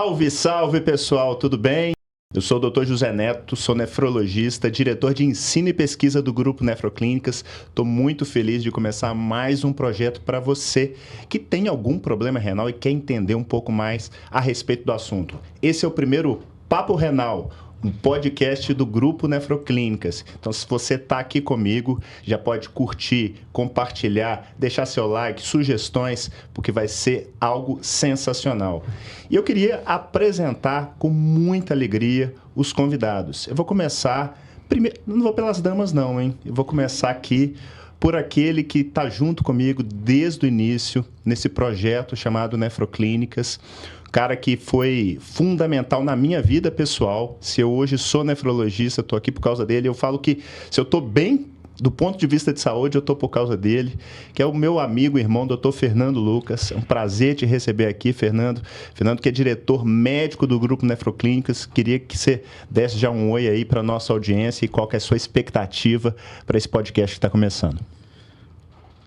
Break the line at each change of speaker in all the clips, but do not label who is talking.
Salve, salve pessoal, tudo bem? Eu sou o Dr. José Neto, sou nefrologista, diretor de ensino e pesquisa do Grupo Nefroclínicas. Estou muito feliz de começar mais um projeto para você que tem algum problema renal e quer entender um pouco mais a respeito do assunto. Esse é o primeiro Papo Renal, um podcast do Grupo Nefroclínicas. Então, se você está aqui comigo, já pode curtir, compartilhar, deixar seu like, sugestões, porque vai ser algo sensacional. E eu queria apresentar com muita alegria os convidados. Eu vou começar, primeiro, não vou pelas damas não, hein? Eu vou começar aqui por aquele que está junto comigo desde o início, nesse projeto chamado Nefroclínicas. Cara que foi fundamental na minha vida pessoal. Se eu hoje sou nefrologista, estou aqui por causa dele. Eu falo que se eu estou bem do ponto de vista de saúde, eu estou por causa dele, que é o meu amigo e irmão, Dr. Fernando Lucas. É um prazer te receber aqui, Fernando. Fernando, que é diretor médico do Grupo Nefroclínicas. Queria que você desse já um oi aí para a nossa audiência e qual que é a sua expectativa para esse podcast que está começando.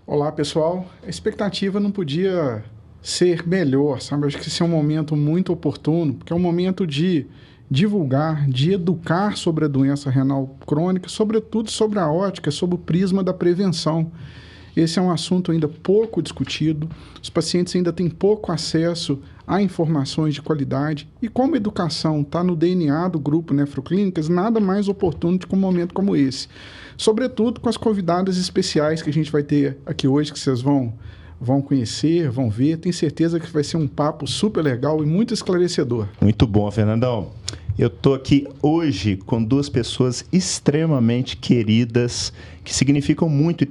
Olá, pessoal. A expectativa não podia ser melhor, sabe? Acho que esse é um momento muito oportuno, porque é um momento de divulgar, de educar sobre a doença renal crônica, sobretudo sobre a ótica, sobre o prisma da prevenção. Esse é um assunto ainda pouco discutido, os pacientes ainda têm pouco acesso a informações de qualidade, e como a educação está no DNA do Grupo Nefroclínicas, nada mais oportuno do que um momento como esse. Sobretudo com as convidadas especiais que a gente vai ter aqui hoje, que vocês vão conhecer, vão ver. Tenho certeza que vai ser um papo super legal e muito esclarecedor.
Muito bom, Fernandão. Eu estou aqui hoje com duas pessoas extremamente queridas, que significam muito e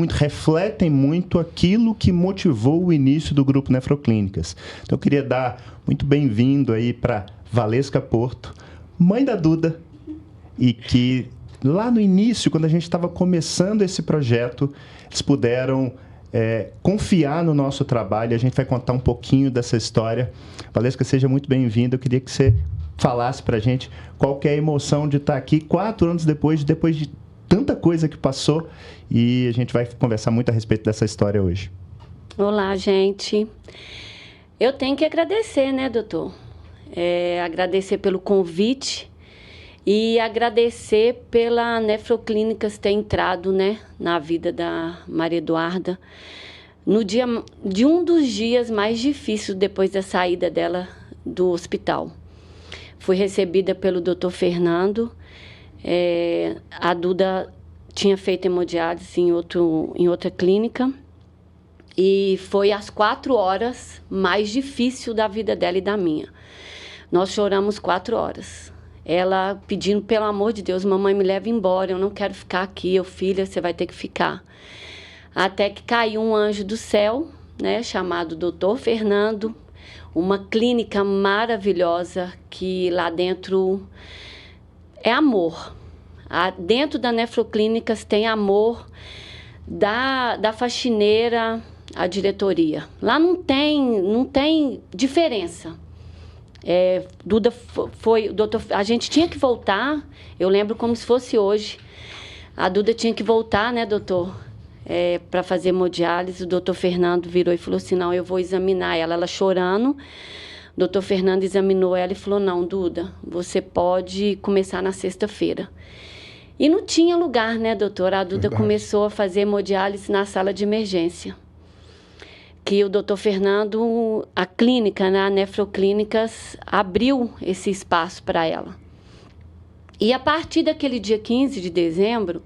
refletem muito aquilo que motivou o início do Grupo Nefroclínicas. Então, eu queria dar muito bem-vindo aí para Valesca Porto, mãe da Duda, e que lá no início, quando a gente estava começando esse projeto, eles puderam confiar no nosso trabalho. A gente vai contar um pouquinho dessa história. Valesca, seja muito bem-vinda. Eu queria que você falasse para a gente qual que é a emoção de estar aqui 4 anos depois de tanta coisa que passou, e a gente vai conversar muito a respeito dessa história hoje.
Olá, gente. Eu tenho que agradecer, né, doutor? Agradecer pelo convite e agradecer pela Nefroclínicas ter entrado, né, na vida da Maria Eduarda no dia de um dos dias mais difíceis depois da saída dela do hospital. Fui recebida pelo Dr. Fernando. A Duda tinha feito hemodiálise em outra clínica, e foi às 4 horas mais difícil da vida dela e da minha. Nós choramos 4 horas. Ela pedindo, pelo amor de Deus, mamãe, me leva embora, eu não quero ficar aqui, filha, você vai ter que ficar. Até que caiu um anjo do céu, né, chamado Dr. Fernando, uma clínica maravilhosa, que lá dentro é amor. Dentro da Nefroclínicas tem amor da faxineira à diretoria. Lá não tem diferença. Duda foi, doutor, a gente tinha que voltar, eu lembro como se fosse hoje. A Duda tinha que voltar, né, doutor, para fazer hemodiálise. O doutor Fernando virou e falou assim: não, eu vou examinar ela. Ela chorando, o doutor Fernando examinou ela e falou: não, Duda, você pode começar na sexta-feira. E não tinha lugar, né, doutor? A Duda começou a fazer hemodiálise na sala de emergência, que o doutor Fernando, a clínica, né, a Nefroclínicas, abriu esse espaço para ela. E a partir daquele dia 15 de dezembro,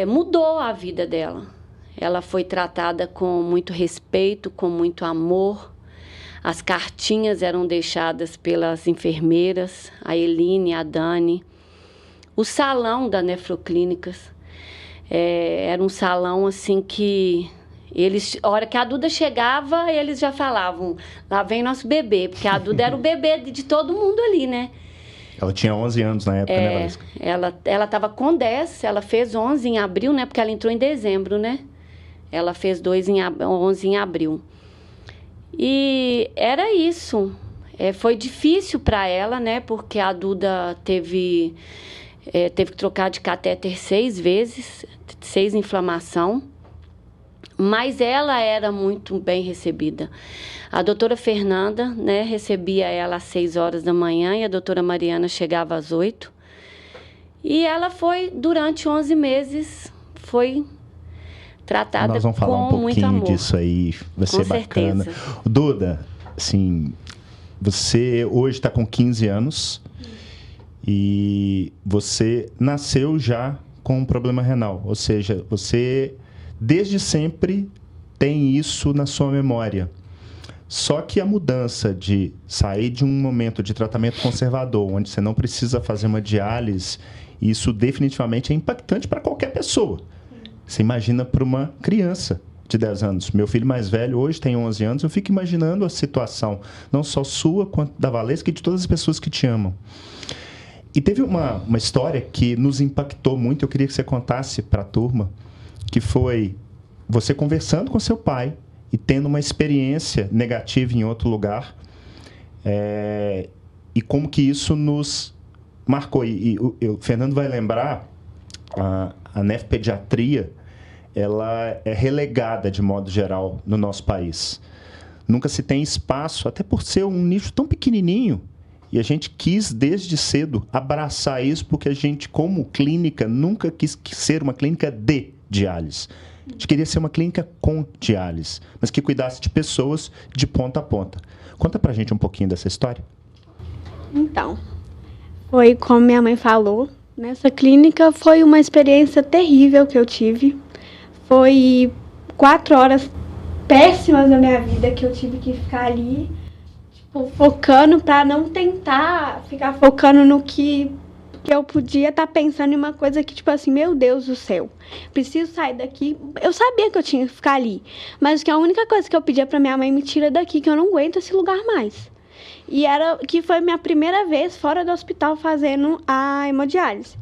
mudou a vida dela. Ela foi tratada com muito respeito, com muito amor. As cartinhas eram deixadas pelas enfermeiras, a Eline, a Dani. O salão da Nefroclínicas era um salão assim que a hora que a Duda chegava, eles já falavam: lá vem nosso bebê, porque a Duda era o bebê de todo mundo ali, né?
Ela tinha 11 anos na época, né, Valesca?
Ela estava com 10, ela fez 11 em abril, né? Porque ela entrou em dezembro, né? Ela fez 11 em abril. E era isso. Foi difícil para ela, né? Porque a Duda teve que trocar de catéter 6 vezes, 6 inflamação. Mas ela era muito bem recebida. A doutora Fernanda, né, recebia ela às 6 horas da manhã e a doutora Mariana chegava às 8. E ela foi, durante 11 meses, foi tratada com muito amor.
Nós vamos falar um pouquinho disso aí, vai ser bacana. Certeza. Duda, assim, você hoje está com 15 anos e você nasceu já com um problema renal. Ou seja, você, desde sempre, tem isso na sua memória. Só que a mudança de sair de um momento de tratamento conservador, onde você não precisa fazer uma diálise, isso definitivamente é impactante para qualquer pessoa. Você imagina para uma criança de 10 anos. Meu filho mais velho hoje tem 11 anos, eu fico imaginando a situação, não só sua, quanto da Valesca e de todas as pessoas que te amam. E teve uma história que nos impactou muito, eu queria que você contasse para a turma, que foi você conversando com seu pai e tendo uma experiência negativa em outro lugar, e como que isso nos marcou. O Fernando vai lembrar, a nefropediatria, ela é relegada, de modo geral, no nosso país. Nunca se tem espaço, até por ser um nicho tão pequenininho, e a gente quis, desde cedo, abraçar isso, porque a gente, como clínica, nunca quis ser uma clínica de diálise. A gente queria ser uma clínica com diálise, mas que cuidasse de pessoas de ponta a ponta. Conta pra gente um pouquinho dessa história.
Então, foi como minha mãe falou, nessa clínica foi uma experiência terrível que eu tive. Foi 4 horas péssimas da minha vida que eu tive que ficar ali, tipo, focando pra não tentar ficar focando no que eu podia estar pensando em uma coisa que, tipo assim, meu Deus do céu, preciso sair daqui. Eu sabia que eu tinha que ficar ali, mas que a única coisa que eu pedia pra minha mãe, me tira daqui, que eu não aguento esse lugar mais. E que foi minha primeira vez fora do hospital fazendo a hemodiálise.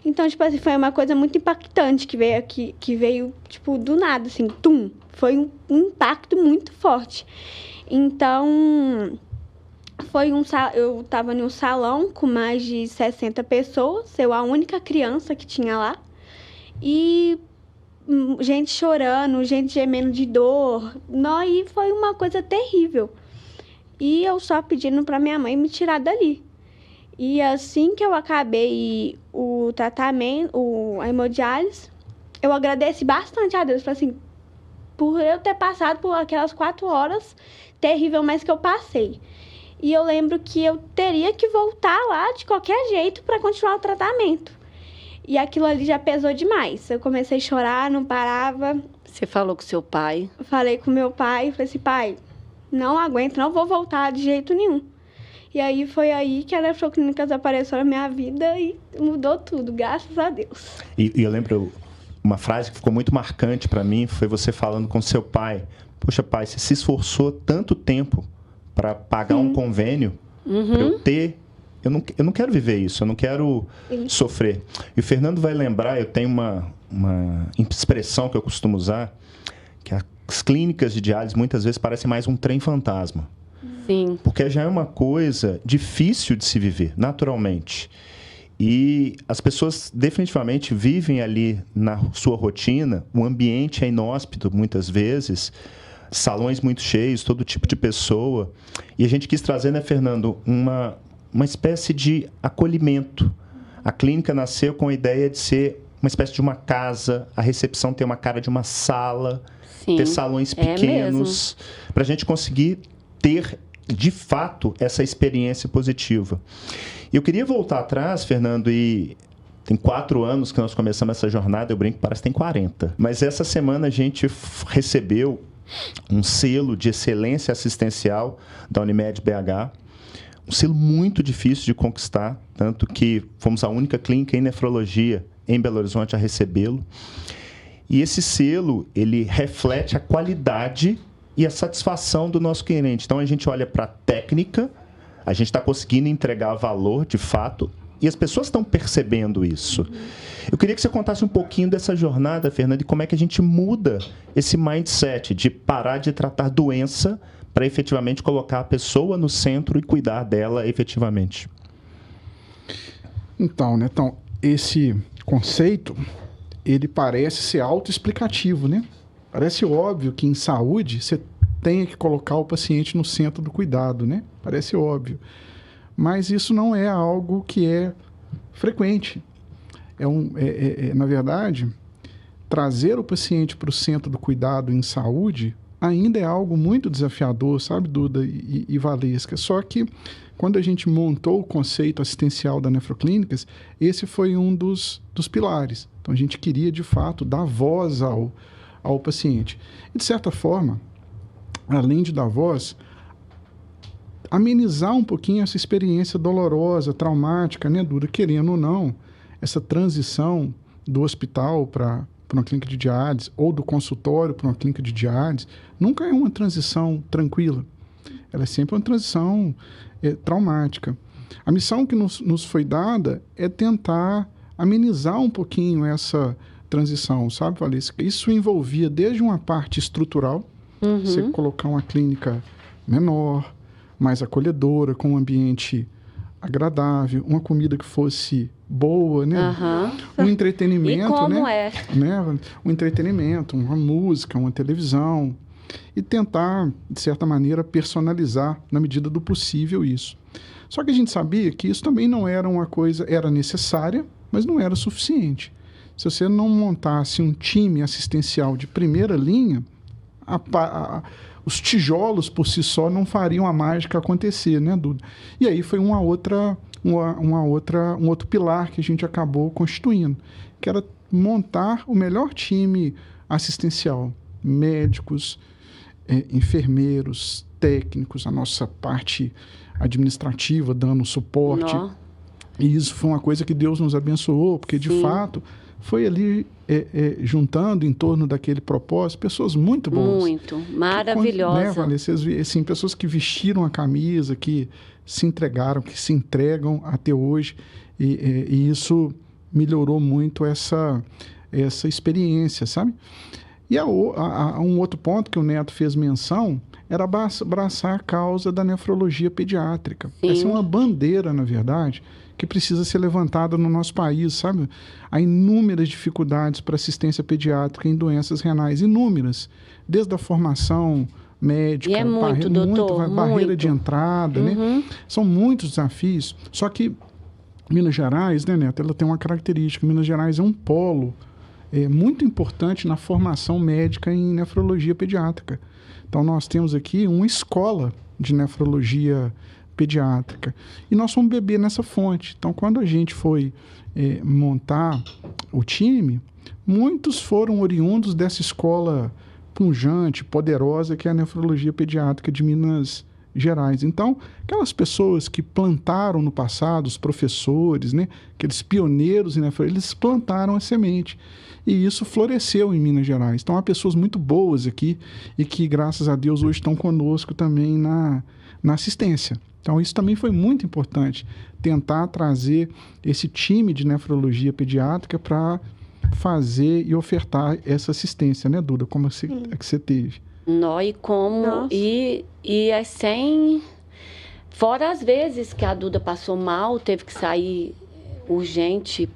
Então, tipo assim, foi uma coisa muito impactante que veio aqui, que veio, tipo, do nada, assim, tum. Foi um impacto muito forte. Então, eu estava em um salão com mais de 60 pessoas, eu a única criança que tinha lá. E gente chorando, gente gemendo de dor. E foi uma coisa terrível. E eu só pedindo para minha mãe me tirar dali. E assim que eu acabei o tratamento, a hemodiálise, eu agradeci bastante a Deus, assim, por eu ter passado por aquelas 4 horas terrível, mas que eu passei. E eu lembro que eu teria que voltar lá de qualquer jeito para continuar o tratamento. E aquilo ali já pesou demais. Eu comecei a chorar, não parava.
Você falou com seu pai?
Falei com meu pai, falei assim, pai, não aguento, não vou voltar de jeito nenhum. E aí foi aí que a Nefroclínicas apareceu na minha vida e mudou tudo, graças a Deus.
E eu lembro uma frase que ficou muito marcante para mim, foi você falando com seu pai. Poxa, pai, você se esforçou tanto tempo para pagar um convênio, para eu ter... Eu não quero viver isso, eu não quero sofrer. E o Fernando vai lembrar, eu tenho uma expressão que eu costumo usar, que as clínicas de diálise muitas vezes parecem mais um trem fantasma.
Sim.
Porque já é uma coisa difícil de se viver, naturalmente. E as pessoas definitivamente vivem ali na sua rotina, o ambiente é inóspito muitas vezes, salões muito cheios, todo tipo de pessoa. E a gente quis trazer, né, Fernando, uma espécie de acolhimento. A clínica nasceu com a ideia de ser uma espécie de uma casa, a recepção ter uma cara de uma sala,
Sim,
ter salões pequenos, para a gente conseguir ter, de fato, essa experiência positiva. E eu queria voltar atrás, Fernando, e tem 4 anos que nós começamos essa jornada, eu brinco, parece que tem 40. Mas essa semana a gente recebeu um selo de excelência assistencial da Unimed BH, um selo muito difícil de conquistar, tanto que fomos a única clínica em nefrologia em Belo Horizonte a recebê-lo. E esse selo, ele reflete a qualidade e a satisfação do nosso cliente. Então, a gente olha para a técnica, a gente está conseguindo entregar valor, de fato, e as pessoas estão percebendo isso. Eu queria que você contasse um pouquinho dessa jornada, Fernanda, e como é que a gente muda esse mindset de parar de tratar doença para efetivamente colocar a pessoa no centro e cuidar dela efetivamente.
Então, esse conceito, ele parece ser autoexplicativo, né? Parece óbvio que em saúde você tenha que colocar o paciente no centro do cuidado, né? Parece óbvio. Mas isso não é algo que é frequente. Na verdade, trazer o paciente para o centro do cuidado em saúde ainda é algo muito desafiador, sabe, Duda e Valesca? Só que quando a gente montou o conceito assistencial da Nefroclínicas, esse foi um dos pilares. Então, a gente queria, de fato, dar voz ao paciente. E, de certa forma, além de dar voz, amenizar um pouquinho essa experiência dolorosa, traumática, né, Duda? Querendo ou não, essa transição do hospital para uma clínica de diálise ou do consultório para uma clínica de diálise nunca é uma transição tranquila. Ela é sempre uma transição traumática. A missão que nos foi dada é tentar amenizar um pouquinho essa transição, sabe, Valesca? Isso envolvia desde uma parte estrutural, você colocar uma clínica menor, mais acolhedora, com um ambiente agradável, uma comida que fosse boa, né? Um entretenimento,
e como
né? Um entretenimento, uma música, uma televisão. E tentar, de certa maneira, personalizar, na medida do possível, isso. Só que a gente sabia que isso também não era uma coisa... Era necessária, mas não era suficiente. Se você não montasse um time assistencial de primeira linha, os tijolos por si só não fariam a mágica acontecer, né, Duda? E aí foi um outro pilar que a gente acabou constituindo, que era montar o melhor time assistencial. Médicos, enfermeiros, técnicos, a nossa parte administrativa dando suporte. E isso foi uma coisa que Deus nos abençoou, porque, de fato, foi ali juntando em torno daquele propósito pessoas muito boas.
Muito, maravilhosas.
Né, Valesca? Assim, pessoas que vestiram a camisa, que se entregaram, que se entregam até hoje. E isso melhorou muito essa experiência, sabe? E um outro ponto que o Neto fez menção era abraçar a causa da nefrologia pediátrica.
Sim.
Essa é uma bandeira, na verdade, que precisa ser levantada no nosso país, sabe? Há inúmeras dificuldades para assistência pediátrica em doenças renais, inúmeras, desde a formação médica,
e
barreira de entrada, né? São muitos desafios, só que Minas Gerais, né, Neto, ela tem uma característica. Minas Gerais é um polo muito importante na formação médica em nefrologia pediátrica. Então, nós temos aqui uma escola de nefrologia pediátrica. E nós fomos beber nessa fonte. Então, quando a gente foi montar o time, muitos foram oriundos dessa escola pujante, poderosa, que é a nefrologia pediátrica de Minas Gerais. Então, aquelas pessoas que plantaram no passado, os professores, né, aqueles pioneiros, eles plantaram a semente. E isso floresceu em Minas Gerais. Então, há pessoas muito boas aqui e que, graças a Deus, hoje estão conosco também na assistência. Então, isso também foi muito importante, tentar trazer esse time de nefrologia pediátrica para fazer e ofertar essa assistência, né, Duda? Como é que você teve?
É sem... Fora as vezes que a Duda passou mal, teve que sair urgente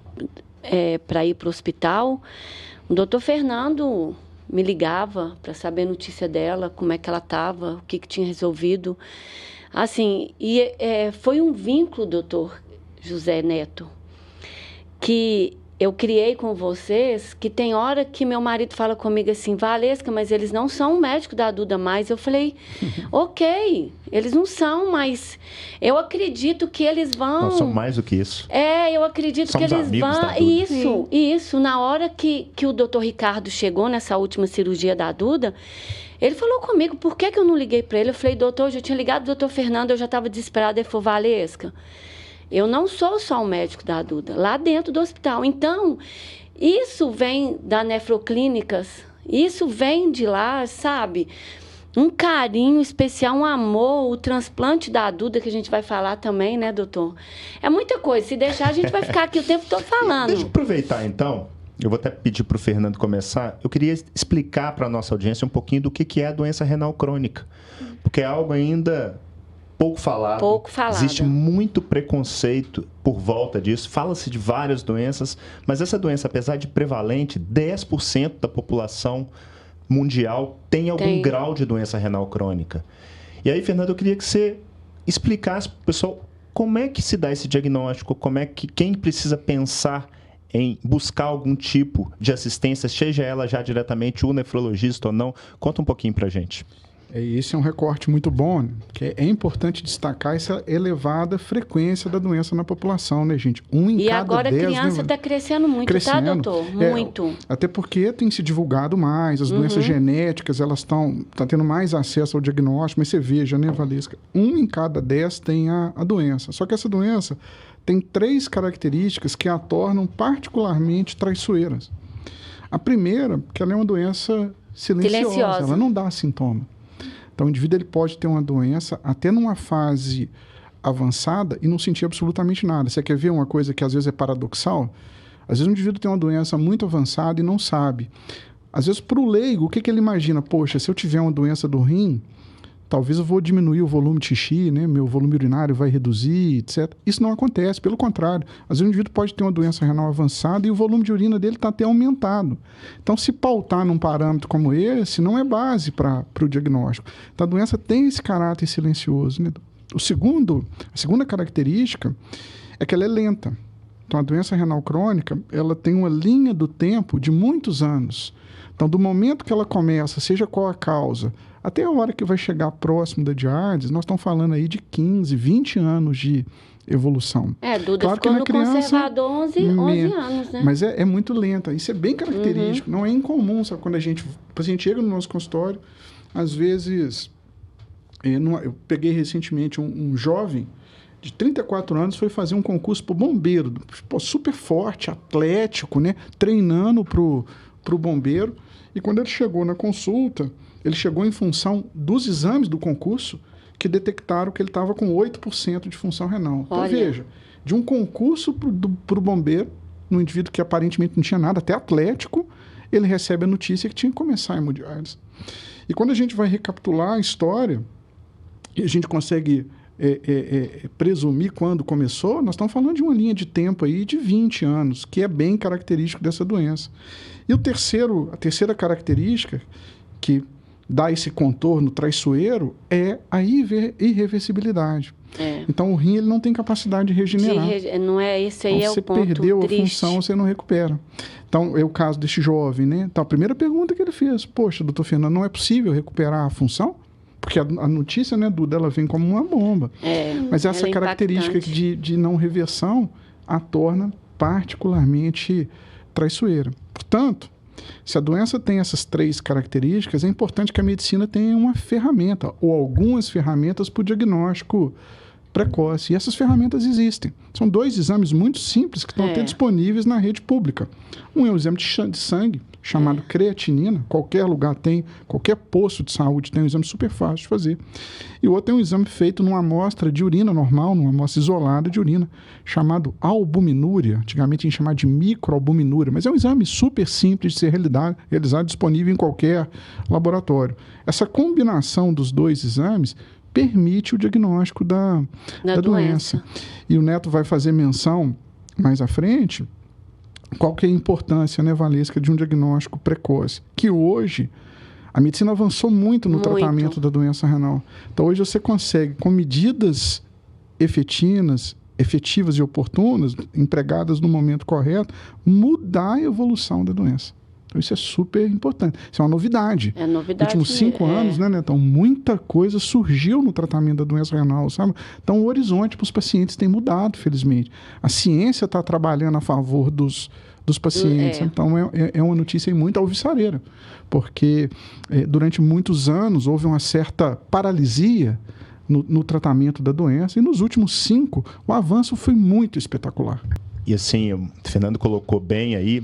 para ir para o hospital, o doutor Fernando me ligava para saber a notícia dela, como é que ela estava, o que tinha resolvido. Assim, foi um vínculo, doutor José Neto, que eu criei com vocês, que tem hora que meu marido fala comigo assim, Valesca, mas eles não são o médico da Duda mais. Eu falei, ok, eles não são, mas eu acredito que eles vão...
Nós somos mais do que isso.
Eu acredito que eles vão... Isso. Na hora que o doutor Ricardo chegou nessa última cirurgia da Duda, ele falou comigo, por que eu não liguei para ele? Eu falei, doutor, eu já tinha ligado pro doutor Fernando, eu já estava desesperada. Ele falou, Valesca, eu não sou só o médico da Duda, lá dentro do hospital. Então, isso vem da Nefroclínicas, isso vem de lá, sabe? Um carinho especial, um amor, o transplante da Duda, que a gente vai falar também, né, doutor? É muita coisa, se deixar a gente vai ficar aqui o tempo todo falando.
Deixa eu aproveitar, então, eu vou até pedir para o Fernando começar. Eu queria explicar para a nossa audiência um pouquinho do que é a doença renal crônica, porque é algo ainda... Pouco falado. Existe muito preconceito por volta disso. Fala-se de várias doenças, mas essa doença, apesar de prevalente, 10% da população mundial tem algum grau de doença renal crônica. E aí, Fernando, eu queria que você explicasse para o pessoal como é que se dá esse diagnóstico, como é que quem precisa pensar em buscar algum tipo de assistência, seja ela já diretamente o nefrologista ou não. Conta um pouquinho para a gente.
Esse é um recorte muito bom, né? Que é importante destacar essa elevada frequência da doença na população, né, gente?
E agora a criança está crescendo muito, tá, doutor? Muito.
Até porque tem se divulgado mais, as doenças genéticas, elas estão tendo mais acesso ao diagnóstico, mas você veja, né, Valesca? 1 em cada 10 tem a doença. Só que essa doença tem 3 características que a tornam particularmente traiçoeiras. A primeira, que ela é uma doença silenciosa. Ela não dá sintoma. Então, o indivíduo ele pode ter uma doença até numa fase avançada e não sentir absolutamente nada. Você quer ver uma coisa que às vezes é paradoxal? Às vezes um indivíduo tem uma doença muito avançada e não sabe. Às vezes, para o leigo, o que ele imagina? Poxa, se eu tiver uma doença do rim, talvez eu vou diminuir o volume de xixi, né? Meu volume urinário vai reduzir, etc. Isso não acontece, pelo contrário. Às vezes o indivíduo pode ter uma doença renal avançada e o volume de urina dele está até aumentado. Então, se pautar num parâmetro como esse, não é base para o diagnóstico. Então, a doença tem esse caráter silencioso, né? A segunda característica é que ela é lenta. Então, a doença renal crônica, ela tem uma linha do tempo de muitos anos. Então, do momento que ela começa, seja qual a causa, até a hora que vai chegar próximo da diálise, nós estamos falando aí de 15, 20 anos de evolução.
Duda claro ficou que na criança, conservador 11 anos, né?
Mas é muito lenta. Isso é bem característico. Não é incomum, sabe? Quando o paciente chega no nosso consultório, às vezes... Eu peguei recentemente um jovem de 34 anos, foi fazer um concurso para o bombeiro. Super forte, atlético, né? Treinando para o bombeiro. E quando ele chegou na consulta... Ele chegou em função dos exames do concurso que detectaram que ele estava com 8% de função renal. Então, veja, de um concurso para o bombeiro, num indivíduo que aparentemente não tinha nada, até atlético, ele recebe a notícia que tinha que começar a hemodiálise. E quando a gente vai recapitular a história, e a gente consegue presumir quando começou, nós estamos falando de uma linha de tempo aí de 20 anos, que é bem característico dessa doença. E a terceira característica que dá esse contorno traiçoeiro é a irreversibilidade. Então, o rim ele não tem capacidade de regenerar.
Não é esse aí, então, é o ponto triste. Você perdeu a função, você não recupera. Então, é o caso desse jovem, né? Então, a primeira pergunta que ele fez, poxa, doutor Fernando, não é possível recuperar a função? Porque a notícia, né, Duda, ela vem como uma bomba. Mas essa característica de não reversão a torna particularmente traiçoeira. Portanto, se a doença tem essas 3 características, é importante que a medicina tenha uma ferramenta ou algumas ferramentas para o diagnóstico precoce. E essas ferramentas existem. São 2 exames muito simples que estão até disponíveis na rede pública. Um é o exame de sangue, chamado creatinina. Qualquer lugar tem, qualquer posto de saúde tem um exame super fácil de fazer. E o outro é um exame feito numa amostra de urina normal, numa amostra isolada de urina, chamado albuminúria. Antigamente a gente chamava de microalbuminúria, mas é um exame super simples de ser realizado, disponível em qualquer laboratório. Essa combinação dos 2 exames permite o diagnóstico da doença. E o Neto vai fazer menção mais à frente, qual que é a importância, né, Valesca, de um diagnóstico precoce, que hoje a medicina avançou muito no tratamento da doença renal. Então, hoje você consegue, com medidas efetivas e oportunas, empregadas no momento correto, mudar a evolução da doença. Então, isso é super importante. Isso é uma novidade. É novidade.
Nos últimos 5 anos, né, Netão? Muita coisa surgiu no tratamento da doença renal, sabe? Então, o horizonte para os pacientes tem mudado, felizmente. A ciência está trabalhando a favor dos pacientes. Então, é uma notícia muito alvissareira, porque durante muitos anos houve uma certa paralisia no tratamento da doença, e nos últimos 5, o avanço foi muito espetacular.
E assim, o Fernando colocou bem aí,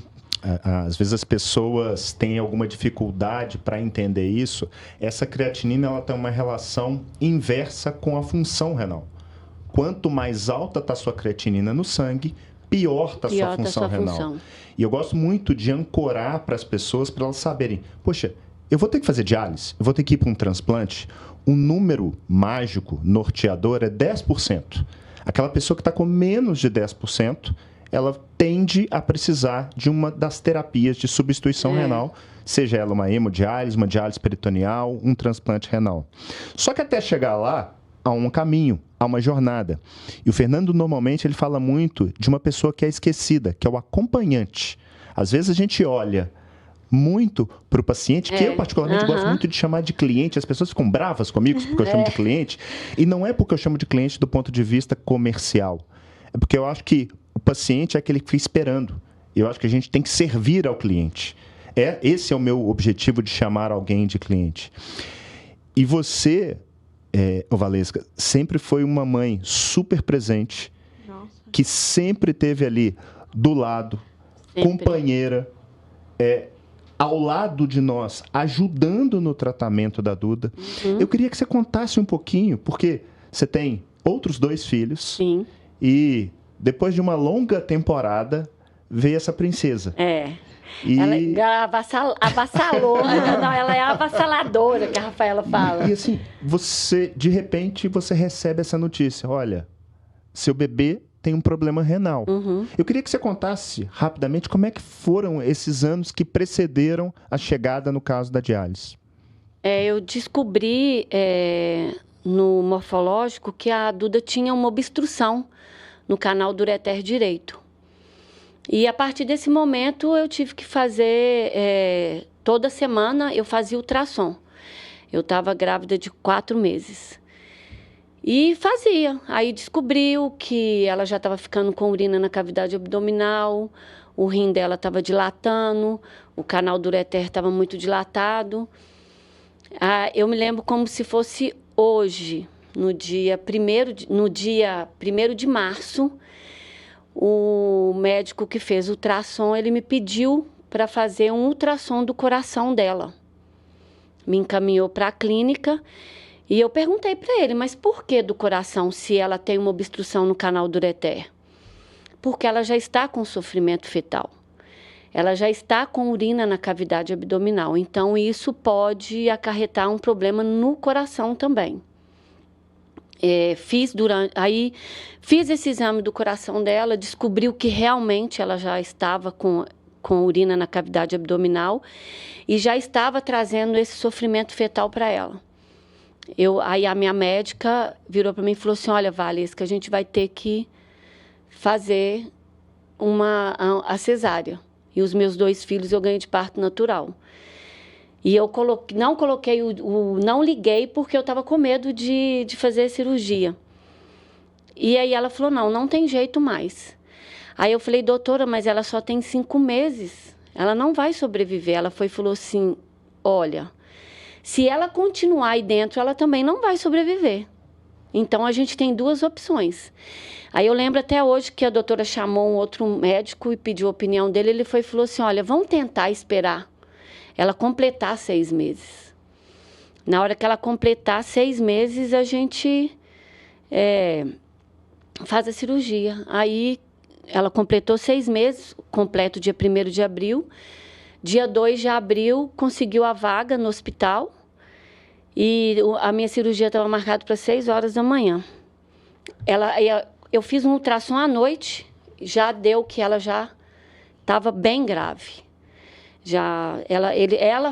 às vezes as pessoas têm alguma dificuldade para entender isso. Essa creatinina ela tem uma relação inversa com a função renal. Quanto mais alta está a sua creatinina no sangue, pior está a sua função renal. E eu gosto muito de ancorar para as pessoas, para elas saberem, poxa, eu vou ter que fazer diálise, eu vou ter que ir para um transplante. Um número mágico, norteador, é 10%. Aquela pessoa que está com menos de 10%, ela tende a precisar de uma das terapias de substituição renal, seja ela uma hemodiálise, uma diálise peritoneal, um transplante renal. Só que até chegar lá, há um caminho, há uma jornada. E o Fernando, normalmente, ele fala muito de uma pessoa que é esquecida, que é o acompanhante. Às vezes a gente olha muito para o paciente, que eu particularmente gosto muito de chamar de cliente. As pessoas ficam bravas comigo porque eu chamo de cliente. E não é porque eu chamo de cliente do ponto de vista comercial. É porque eu acho que o paciente é aquele que fica esperando. Eu acho que a gente tem que servir ao cliente. Esse é o meu objetivo de chamar alguém de cliente. E você, Valesca, sempre foi uma mãe super presente, que sempre esteve ali do lado, companheira, ao lado de nós, ajudando no tratamento da Duda. Eu queria que você contasse um pouquinho, porque você tem outros 2 filhos.
Sim.
E depois de uma longa temporada, veio essa princesa. E...
Ela avassalou. Não, ela é avassaladora, que a Rafaela fala.
E assim, de repente, você recebe essa notícia. Olha, seu bebê tem um problema renal. Eu queria que você contasse rapidamente como é que foram esses anos que precederam a chegada no caso da diálise.
Eu descobri no morfológico que a Duda tinha uma obstrução no canal do ureter direito. E a partir desse momento eu tive que fazer, toda semana eu fazia ultrassom. Eu estava grávida de 4 meses. E fazia. Aí descobriu que ela já estava ficando com urina na cavidade abdominal, o rim dela estava dilatando, o canal do ureter estava muito dilatado. Eu me lembro como se fosse hoje, no dia 1º de março, o médico que fez o ultrassom, ele me pediu para fazer um ultrassom do coração dela. Me encaminhou para a clínica e eu perguntei para ele, mas por que do coração se ela tem uma obstrução no canal do ureter? Porque ela já está com sofrimento fetal. Ela já está com urina na cavidade abdominal, então isso pode acarretar um problema no coração também. Fiz esse exame do coração dela, descobriu que realmente ela já estava com urina na cavidade abdominal e já estava trazendo esse sofrimento fetal para ela. Aí a minha médica virou para mim e falou assim, olha, Valesca, a gente vai ter que fazer a cesárea. E os meus 2 filhos eu ganhei de parto natural. E eu não liguei porque eu estava com medo de fazer a cirurgia. E aí ela falou, não tem jeito mais. Aí eu falei, doutora, mas ela só tem 5 meses. Ela não vai sobreviver. Ela falou assim, olha, se ela continuar aí dentro, ela também não vai sobreviver. Então a gente tem 2 opções. Aí eu lembro até hoje que a doutora chamou um outro médico e pediu a opinião dele. Ele falou assim, olha, vamos tentar esperar ela completar 6 meses. Na hora que ela completar 6 meses, a gente faz a cirurgia. Aí ela completou 6 meses, completo dia 1º de abril. Dia 2 de abril, conseguiu a vaga no hospital. E a minha cirurgia estava marcada para 6 horas da manhã. Eu fiz um ultrassom à noite, já deu que ela já estava bem grave.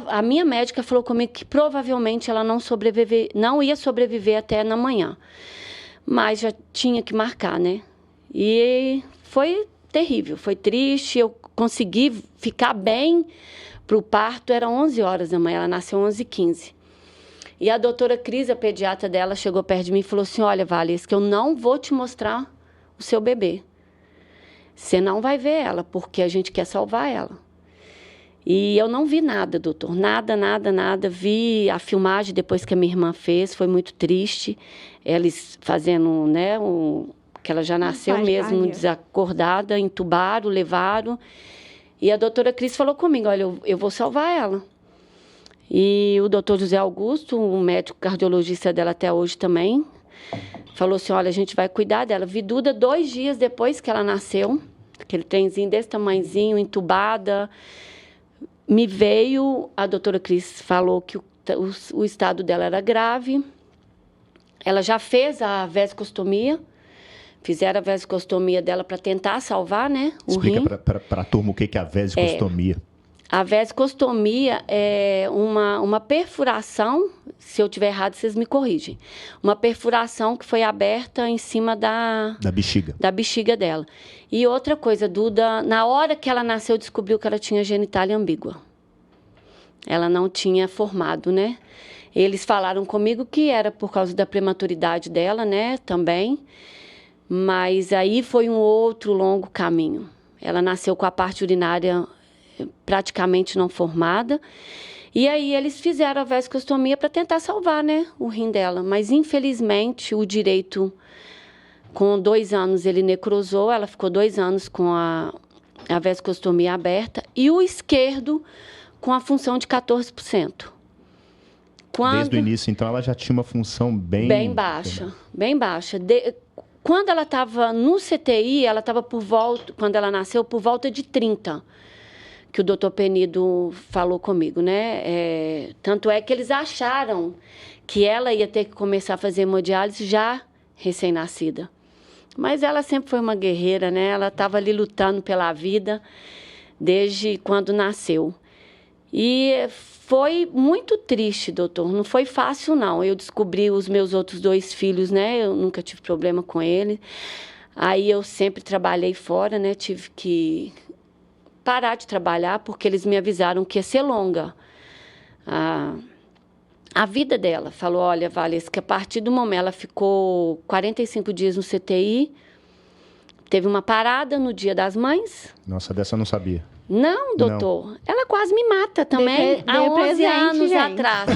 A minha médica falou comigo que provavelmente ela não ia sobreviver até na manhã. Mas já tinha que marcar, né? E foi terrível, foi triste. Eu consegui ficar bem para o parto, era 11 horas da manhã, ela nasceu 11h15. E a doutora Cris, a pediatra dela, chegou perto de mim e falou assim, olha, Valesca, eu não vou te mostrar o seu bebê. Você não vai ver ela, porque a gente quer salvar ela. E eu não vi nada, doutor, nada. Vi a filmagem depois que a minha irmã fez, foi muito triste. Eles fazendo, né, que ela já nasceu mesmo desacordada, entubaram, levaram. E a doutora Cris falou comigo, olha, eu vou salvar ela. E o doutor José Augusto, o médico cardiologista dela até hoje também, falou assim, olha, a gente vai cuidar dela. Vi Duda 2 dias depois que ela nasceu, aquele trenzinho desse tamanhozinho, entubada. Me veio, a doutora Cris falou que o estado dela era grave. Ela já fez a vesicostomia, Fizeram a vesicostomia dela para tentar salvar, né, o rim.
Explica para a turma o que é a vesicostomia.
A vesicostomia é uma perfuração, se eu estiver errado, vocês me corrigem. Uma perfuração que foi aberta em cima da bexiga dela. E outra coisa, Duda, na hora que ela nasceu, descobriu que ela tinha genitália ambígua. Ela não tinha formado, né? Eles falaram comigo que era por causa da prematuridade dela, né, também. Mas aí foi um outro longo caminho. Ela nasceu com a parte urinária praticamente não formada. E aí eles fizeram a vesicostomia para tentar salvar, né, o rim dela. Mas infelizmente o direito, com 2 anos ele necrosou, ela ficou 2 anos com a vesicostomia aberta. E o esquerdo com a função de 14%.
Desde o início, então, ela já tinha uma função bem
baixa, bem baixa. Quando ela estava no CTI, ela estava quando ela nasceu, por volta de 30, que o doutor Penido falou comigo, né? Tanto é que eles acharam que ela ia ter que começar a fazer hemodiálise já recém-nascida. Mas ela sempre foi uma guerreira, né? Ela estava ali lutando pela vida desde quando nasceu. E foi muito triste, doutor. Não foi fácil, não. Eu descobri os meus outros 2 filhos, né? Eu nunca tive problema com eles. Aí eu sempre trabalhei fora, né? Tive que parar de trabalhar porque eles me avisaram que ia ser longa a vida dela. Falou, olha, Valesca, a partir do momento ela ficou 45 dias no CTI, teve uma parada no Dia das Mães.
Nossa, dessa eu não sabia.
Não, doutor. Não. Ela quase me mata também, há 11 anos atrás.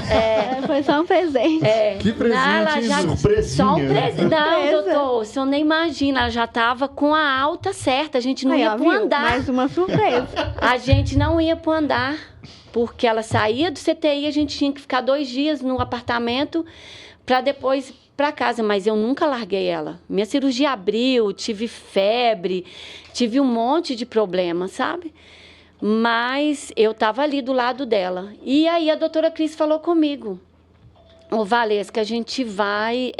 Foi só um presente.
Que presente, surpresinha.
Só um presente. Não, doutor, o senhor nem imagina, ela já estava com a alta certa, a gente não ia pro andar.
Mais uma surpresa.
A gente não ia pro andar, porque ela saía do CTI, a gente tinha que ficar 2 dias no apartamento para depois para casa, mas eu nunca larguei ela. Minha cirurgia abriu, tive febre, tive um monte de problemas, sabe? Mas eu estava ali do lado dela. E aí a doutora Cris falou comigo, ô Valesca, a gente vai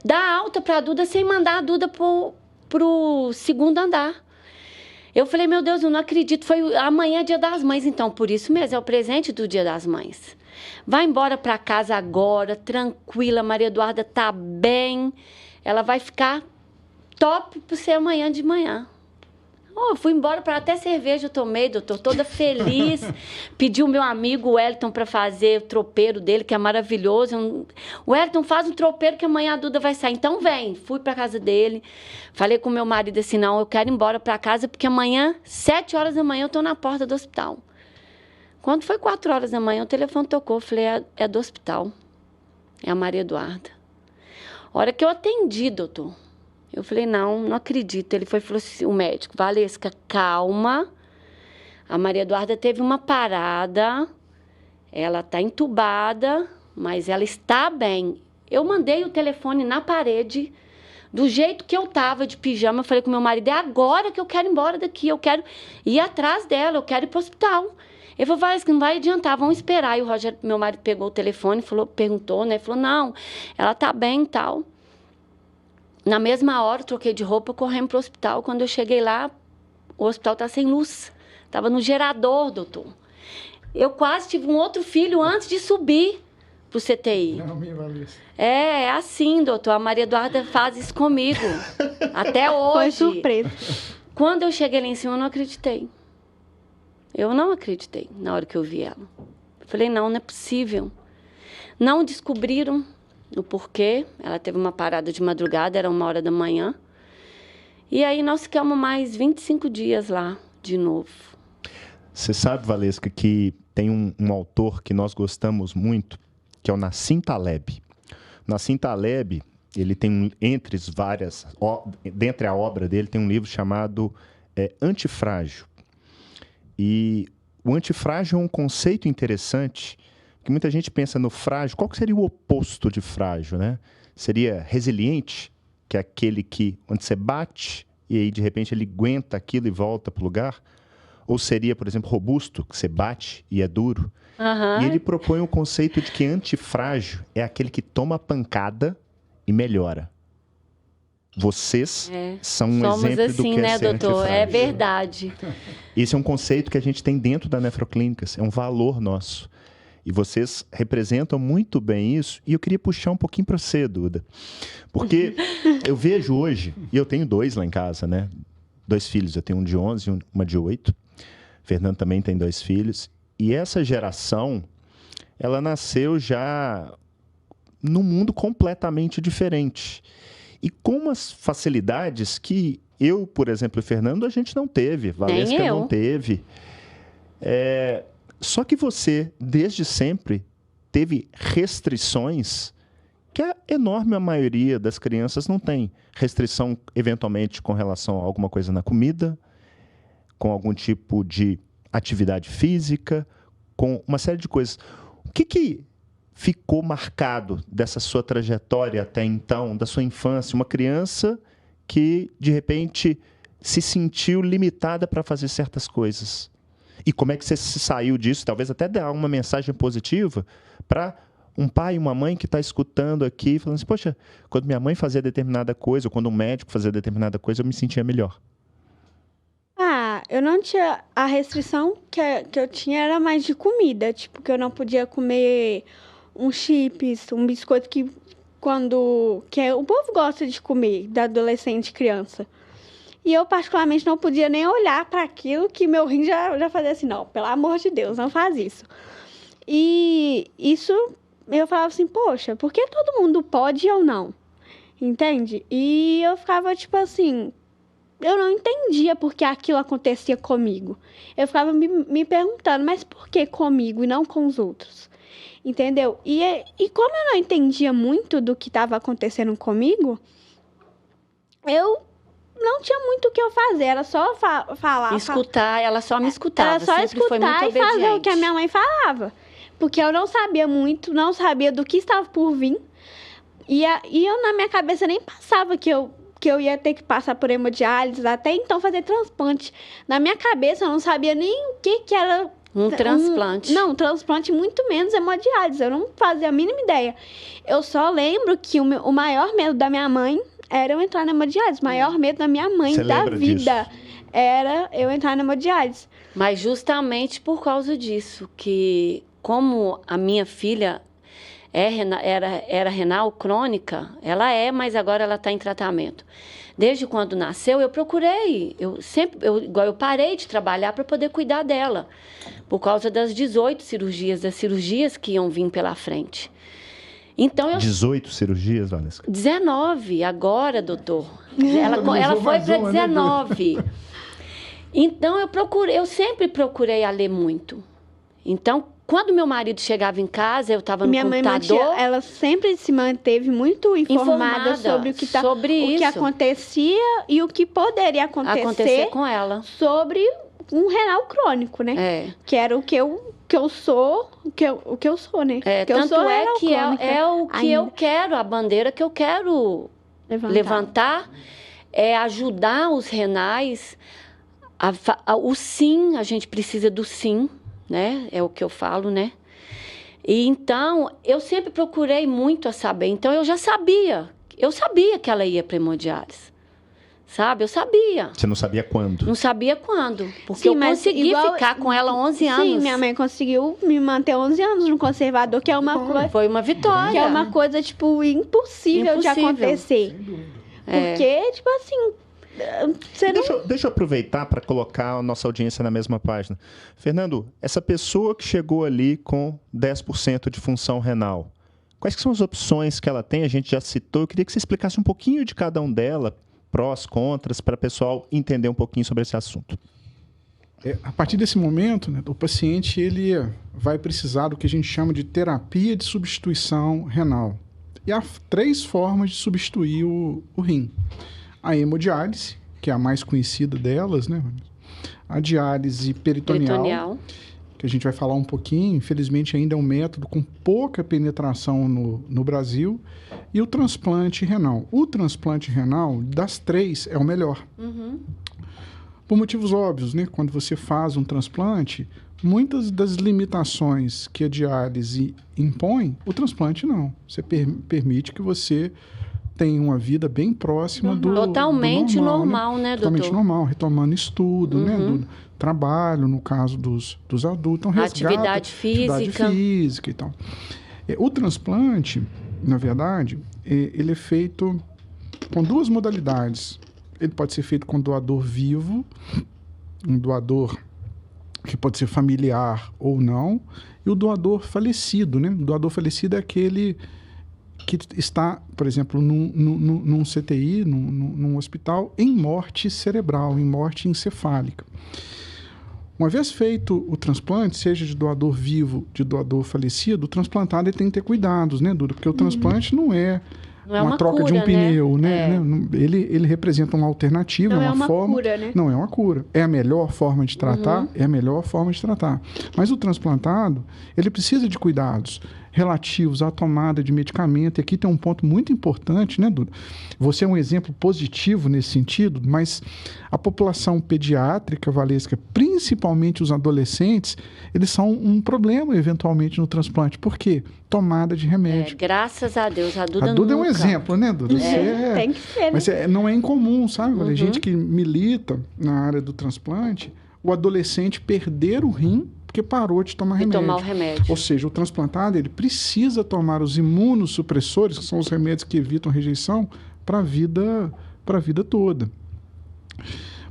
dar alta para a Duda sem mandar a Duda pro 2º andar. Eu falei, meu Deus, eu não acredito, foi amanhã Dia das Mães, então, por isso mesmo, é o presente do Dia das Mães. Vai embora para casa agora, tranquila, Maria Eduarda tá bem, ela vai ficar top para você amanhã de manhã. Eu fui embora, para até cerveja eu tomei, doutor, toda feliz. Pedi o meu amigo o Wellington para fazer o tropeiro dele, que é maravilhoso. O Wellington faz um tropeiro que amanhã a Duda vai sair. Então vem, fui para casa dele. Falei com o meu marido assim, não, eu quero ir embora para casa, porque amanhã, 7 horas da manhã, eu estou na porta do hospital. Quando foi 4 horas da manhã, o telefone tocou. Eu falei, é do hospital. É a Maria Eduarda. A hora que eu atendi, doutor, eu falei, não acredito. Ele falou assim, o médico, Valesca, calma. A Maria Eduarda teve uma parada, ela está entubada, mas ela está bem. Eu mandei o telefone na parede, do jeito que eu estava, de pijama. Eu falei com meu marido, é agora que eu quero ir embora daqui, eu quero ir atrás dela, eu quero ir para o hospital. Ele falou, Valesca, não vai adiantar, vamos esperar. E o Rogério, meu marido, pegou o telefone, perguntou, né? Falou, não, ela está bem e tal. Na mesma hora, troquei de roupa, correndo para o hospital. Quando eu cheguei lá, o hospital está sem luz. Estava no gerador, doutor. Eu quase tive um outro filho antes de subir para o CTI.
Não, minha Valesca.
É assim, doutor. A Maria Eduarda faz isso comigo. Até hoje.
Foi surpresa.
Quando eu cheguei lá em cima, eu não acreditei. Eu não acreditei na hora que eu vi ela. Falei, não é possível. Não descobriram o porquê. Ela teve uma parada de madrugada, era 1h da manhã. E aí nós ficamos mais 25 dias lá de novo.
Você sabe, Valesca, que tem um autor que nós gostamos muito, que é o Nassim Taleb. Nassim Taleb, ele tem dentre a obra dele, tem um livro chamado Antifrágil. E o antifrágil é um conceito interessante, que muita gente pensa no frágil. Qual que seria o oposto de frágil, né? Seria resiliente, que é aquele onde você bate e aí de repente ele aguenta aquilo e volta para o lugar? Ou seria, por exemplo, robusto, que você bate e é duro?
Uhum.
E ele propõe o conceito de que antifrágil é aquele que toma pancada e melhora. Vocês são um
Somos
exemplo
assim,
do que é
né,
ser
doutor?
antifrágil.
É verdade.
Esse é um conceito que a gente tem dentro da Nefroclínicas, é um valor nosso. E vocês representam muito bem isso. E eu queria puxar um pouquinho para você, Duda. Porque eu vejo hoje, e eu tenho 2 lá em casa, né? 2 filhos, eu tenho um de 11 e uma de 8. Fernando também tem 2 filhos. E essa geração, ela nasceu já num mundo completamente diferente. E com umas facilidades que eu, por exemplo, e Fernando, a gente não teve. Valesca não teve. Só que você, desde sempre, teve restrições que a enorme maioria das crianças não tem. Restrição, eventualmente, com relação a alguma coisa na comida, com algum tipo de atividade física, com uma série de coisas. O que ficou marcado dessa sua trajetória até então, da sua infância? Uma criança que, de repente, se sentiu limitada para fazer certas coisas. E como é que você se saiu disso? Talvez até dar uma mensagem positiva para um pai e uma mãe que está escutando aqui, falando assim, poxa, quando minha mãe fazia determinada coisa, ou quando um médico fazia determinada coisa, eu me sentia melhor.
Eu não tinha... A restrição que eu tinha era mais de comida. Tipo, que eu não podia comer um chips, um biscoito que o povo gosta de comer, da adolescente e criança. E eu, particularmente, não podia nem olhar para aquilo que meu rim já fazia assim, não, pelo amor de Deus, não faz isso. E isso, eu falava assim, poxa, por que todo mundo pode e eu não? Entende? E eu ficava, tipo assim, eu não entendia por que aquilo acontecia comigo. Eu ficava me perguntando, mas por que comigo e não com os outros? Entendeu? E como eu não entendia muito do que estava acontecendo comigo, eu não tinha muito o que eu fazer, era só falar.
Escutar, ela só me escutava.
Era só escutar e fazer o que a minha mãe falava. Porque eu não sabia muito, não sabia do que estava por vir. E eu, na minha cabeça, nem passava que eu ia ter que passar por hemodiálise, até então fazer transplante. Na minha cabeça, eu não sabia nem o que era...
Um transplante.
Não, um transplante, muito menos hemodiálise. Eu não fazia a mínima ideia. Eu só lembro que o maior medo da minha mãe era eu entrar na hemodiálise. O maior medo da minha mãe, da vida, era eu entrar na hemodiálise.
Mas justamente por causa disso, que como a minha filha era renal crônica, ela mas agora ela está em tratamento. Desde quando nasceu, eu procurei, eu parei de trabalhar para poder cuidar dela, por causa das 18 cirurgias, das cirurgias que iam vir pela frente. Então 18
cirurgias, Valesca?
19, agora, doutor. Ela foi para 19. Então, eu sempre procurei a ler muito. Então, quando meu marido chegava em casa, eu estava no computador...
Minha mãe, ela sempre se manteve muito informada sobre o que acontecia e o que poderia acontecer
com ela.
Sobre um renal crônico, né? Que era o que eu sou, o que eu sou, né?
Tanto é que é o que eu quero, a bandeira que eu quero levantar é ajudar os renais. O sim, a gente precisa do sim, né? É o que eu falo, né? E então, eu sempre procurei muito a saber. Então, eu sabia que ela ia para hemodiálise. Sabe? Eu sabia.
Você não sabia quando?
Não sabia quando. Porque eu consegui ficar com ela 11 anos.
Sim, minha mãe conseguiu me manter 11 anos no conservador, que é uma coisa...
Foi uma vitória.
Que é uma coisa, tipo, impossível de acontecer. Porque, tipo assim...
Deixa eu aproveitar para colocar a nossa audiência na mesma página. Fernando, essa pessoa que chegou ali com 10% de função renal, quais que são as opções que ela tem? A gente já citou. Eu queria que você explicasse um pouquinho de cada um dela, prós, contras, para o pessoal entender um pouquinho sobre esse assunto.
A partir desse momento, né, o paciente ele vai precisar do que a gente chama de terapia de substituição renal. E há 3 formas de substituir o rim. A hemodiálise, que é a mais conhecida delas, né? A diálise peritoneal, que a gente vai falar um pouquinho. Infelizmente, ainda é um método com pouca penetração no Brasil. E o transplante renal. O transplante renal, das 3, é o melhor. Por motivos óbvios, né? Quando você faz um transplante, muitas das limitações que a diálise impõe, o transplante não. Você permite que você tem uma vida bem próxima do
Totalmente
do
normal, né, doutor?
Totalmente normal, retomando estudo, né, do trabalho, no caso dos adultos. Então,
Atividade
física e tal. O transplante, na verdade, ele é feito com duas modalidades. Ele pode ser feito com doador vivo, um doador que pode ser familiar ou não, e o doador falecido, né? O doador falecido é aquele que está, por exemplo, num CTI, num hospital, em morte cerebral, em morte encefálica. Uma vez feito o transplante, seja de doador vivo, de doador falecido, o transplantado ele tem que ter cuidados, né, Duda? Porque o transplante não é uma troca
cura,
de um pneu, né?
É.
Ele representa uma alternativa,
Não
é
é uma
forma...
cura, né?
Não é uma cura. É a melhor forma de tratar? É a melhor forma de tratar. Mas o transplantado, ele precisa de cuidados relativos à tomada de medicamento. E aqui tem um ponto muito importante, né, Duda? Você é um exemplo positivo nesse sentido, mas a população pediátrica, Valesca, principalmente os adolescentes, eles são um problema, eventualmente, no transplante. Por quê? Tomada de remédio.
Graças a Deus, a Duda
A Duda
nunca.
é um exemplo, né, Duda?
Tem que ser, né?
Mas não é incomum, sabe? A gente que milita na área do transplante, o adolescente perder o rim porque parou de tomar remédio.
tomar o remédio.
Ou seja, o transplantado ele precisa tomar os imunossupressores, que são os remédios que evitam rejeição, para a vida toda.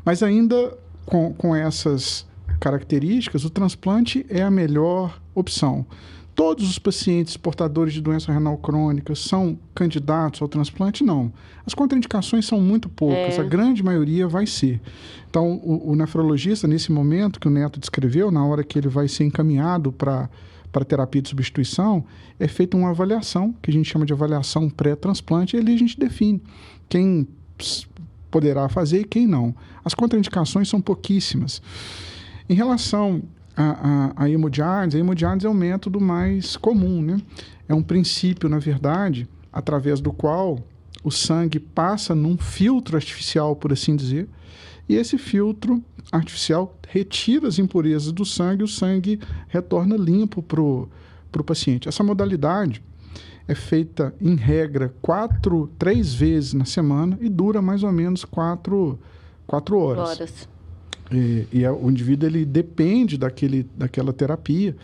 Mas ainda com essas características, o transplante é a melhor opção. Todos os pacientes portadores de doença renal crônica são candidatos ao transplante? Não. As contraindicações são muito poucas, a grande maioria vai ser. Então, o nefrologista, nesse momento que o Neto descreveu, na hora que ele vai ser encaminhado para terapia de substituição, é feita uma avaliação, que a gente chama de avaliação pré-transplante, e ali a gente define quem poderá fazer e quem não. As contraindicações são pouquíssimas. Em relação a hemodiálise é o método mais comum, né? É um princípio, na verdade, através do qual o sangue passa num filtro artificial, por assim dizer, e esse filtro artificial retira as impurezas do sangue e o sangue retorna limpo para o paciente. Essa modalidade é feita, em regra, 3 vezes na semana e dura mais ou menos 4 horas. O indivíduo ele depende daquela terapia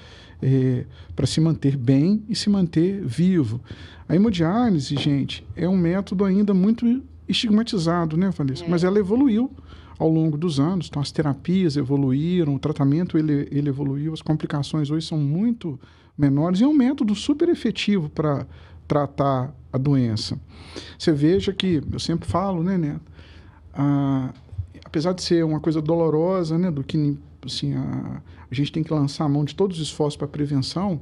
para se manter bem e se manter vivo. A hemodiálise, gente, é um método ainda muito estigmatizado, né, Valesca? Mas ela evoluiu ao longo dos anos. Então, as terapias evoluíram, o tratamento ele evoluiu, as complicações hoje são muito menores e é um método super efetivo para tratar a doença. Você veja que, eu sempre falo, né, Neto? Apesar de ser uma coisa dolorosa, né, do que assim, a gente tem que lançar a mão de todos os esforços para prevenção,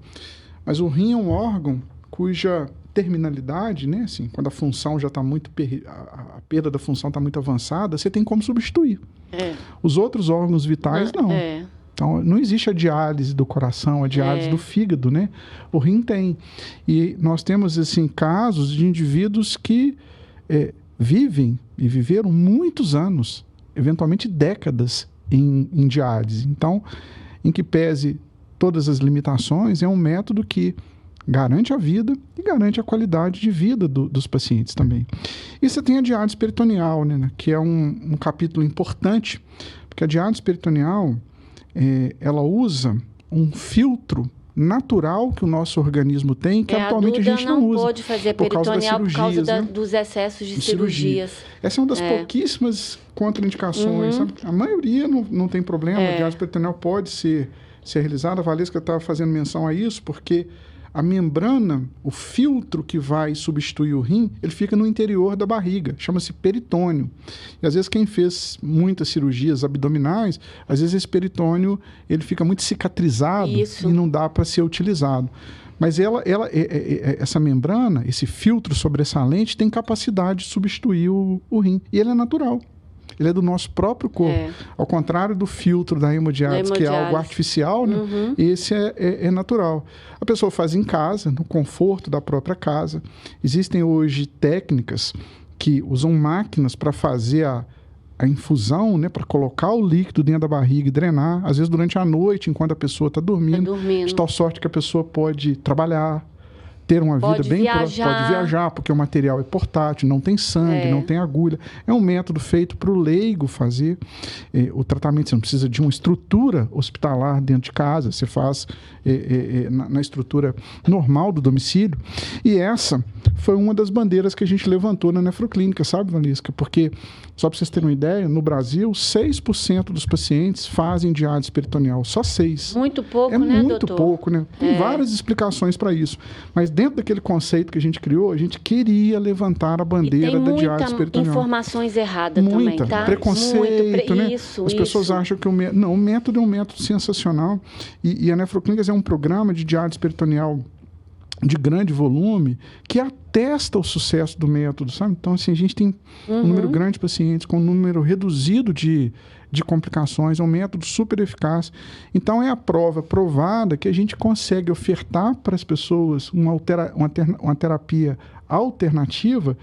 mas o rim é um órgão cuja terminalidade, né, assim, quando a função já está muito a perda da função está muito avançada, você tem como substituir. Os outros órgãos vitais não. Então, não existe a diálise do coração, a diálise do fígado, né? O rim tem. E nós temos, assim, casos de indivíduos que vivem e viveram muitos anos, eventualmente décadas, em diálise. Então, em que pese todas as limitações, é um método que garante a vida e garante a qualidade de vida dos pacientes também. E você tem a diálise peritoneal, né, que é um capítulo importante, porque a diálise peritoneal, ela usa um filtro natural que o nosso organismo tem, que atualmente a gente não usa.
Não pode fazer peritoneal por causa dos excessos de cirurgias.
Essa é uma das pouquíssimas contraindicações. Sabe? A maioria não tem problema, a diálise peritoneal pode ser realizada. A Valesca está fazendo menção a isso, porque a membrana, o filtro que vai substituir o rim, ele fica no interior da barriga, chama-se peritônio. E às vezes quem fez muitas cirurgias abdominais, às vezes esse peritônio ele fica muito cicatrizado e não dá para ser utilizado. Mas essa membrana, esse filtro sobressalente, tem capacidade de substituir o rim. E ele é natural. Ele é do nosso próprio corpo. Ao contrário do filtro da hemodiálise, que é algo artificial, né? Esse é natural. A pessoa faz em casa, no conforto da própria casa. Existem hoje técnicas que usam máquinas para fazer a infusão, né? Para colocar o líquido dentro da barriga e drenar. Às vezes durante a noite, enquanto a pessoa está dormindo. De tal sorte que a pessoa pode trabalhar, ter uma vida
Pode
bem...
viajar.
Pode viajar, porque o material é portátil, não tem sangue, não tem agulha. É um método feito para o leigo fazer o tratamento. Você não precisa de uma estrutura hospitalar dentro de casa, você faz na estrutura normal do domicílio. E essa foi uma das bandeiras que a gente levantou na nefroclínica, sabe, Valesca? Porque, só para vocês terem uma ideia, no Brasil, 6% dos pacientes fazem diálise peritoneal. Só 6%.
Muito pouco,
né, doutor? É muito pouco, né? Tem várias explicações para isso. Mas dentro daquele conceito que a gente criou, a gente queria levantar a bandeira da diálise peritoneal.
Tem muitas informações erradas também, tá?
Preconceito, né? As pessoas acham que o método é um método sensacional. E a Nefroclínicas é um programa de diálise peritoneal de grande volume que atesta o sucesso do método, sabe? Então, assim, a gente tem um número grande de pacientes com um número reduzido de complicações, é um método super eficaz. Então, é a prova provada que a gente consegue ofertar para as pessoas uma terapia alternativa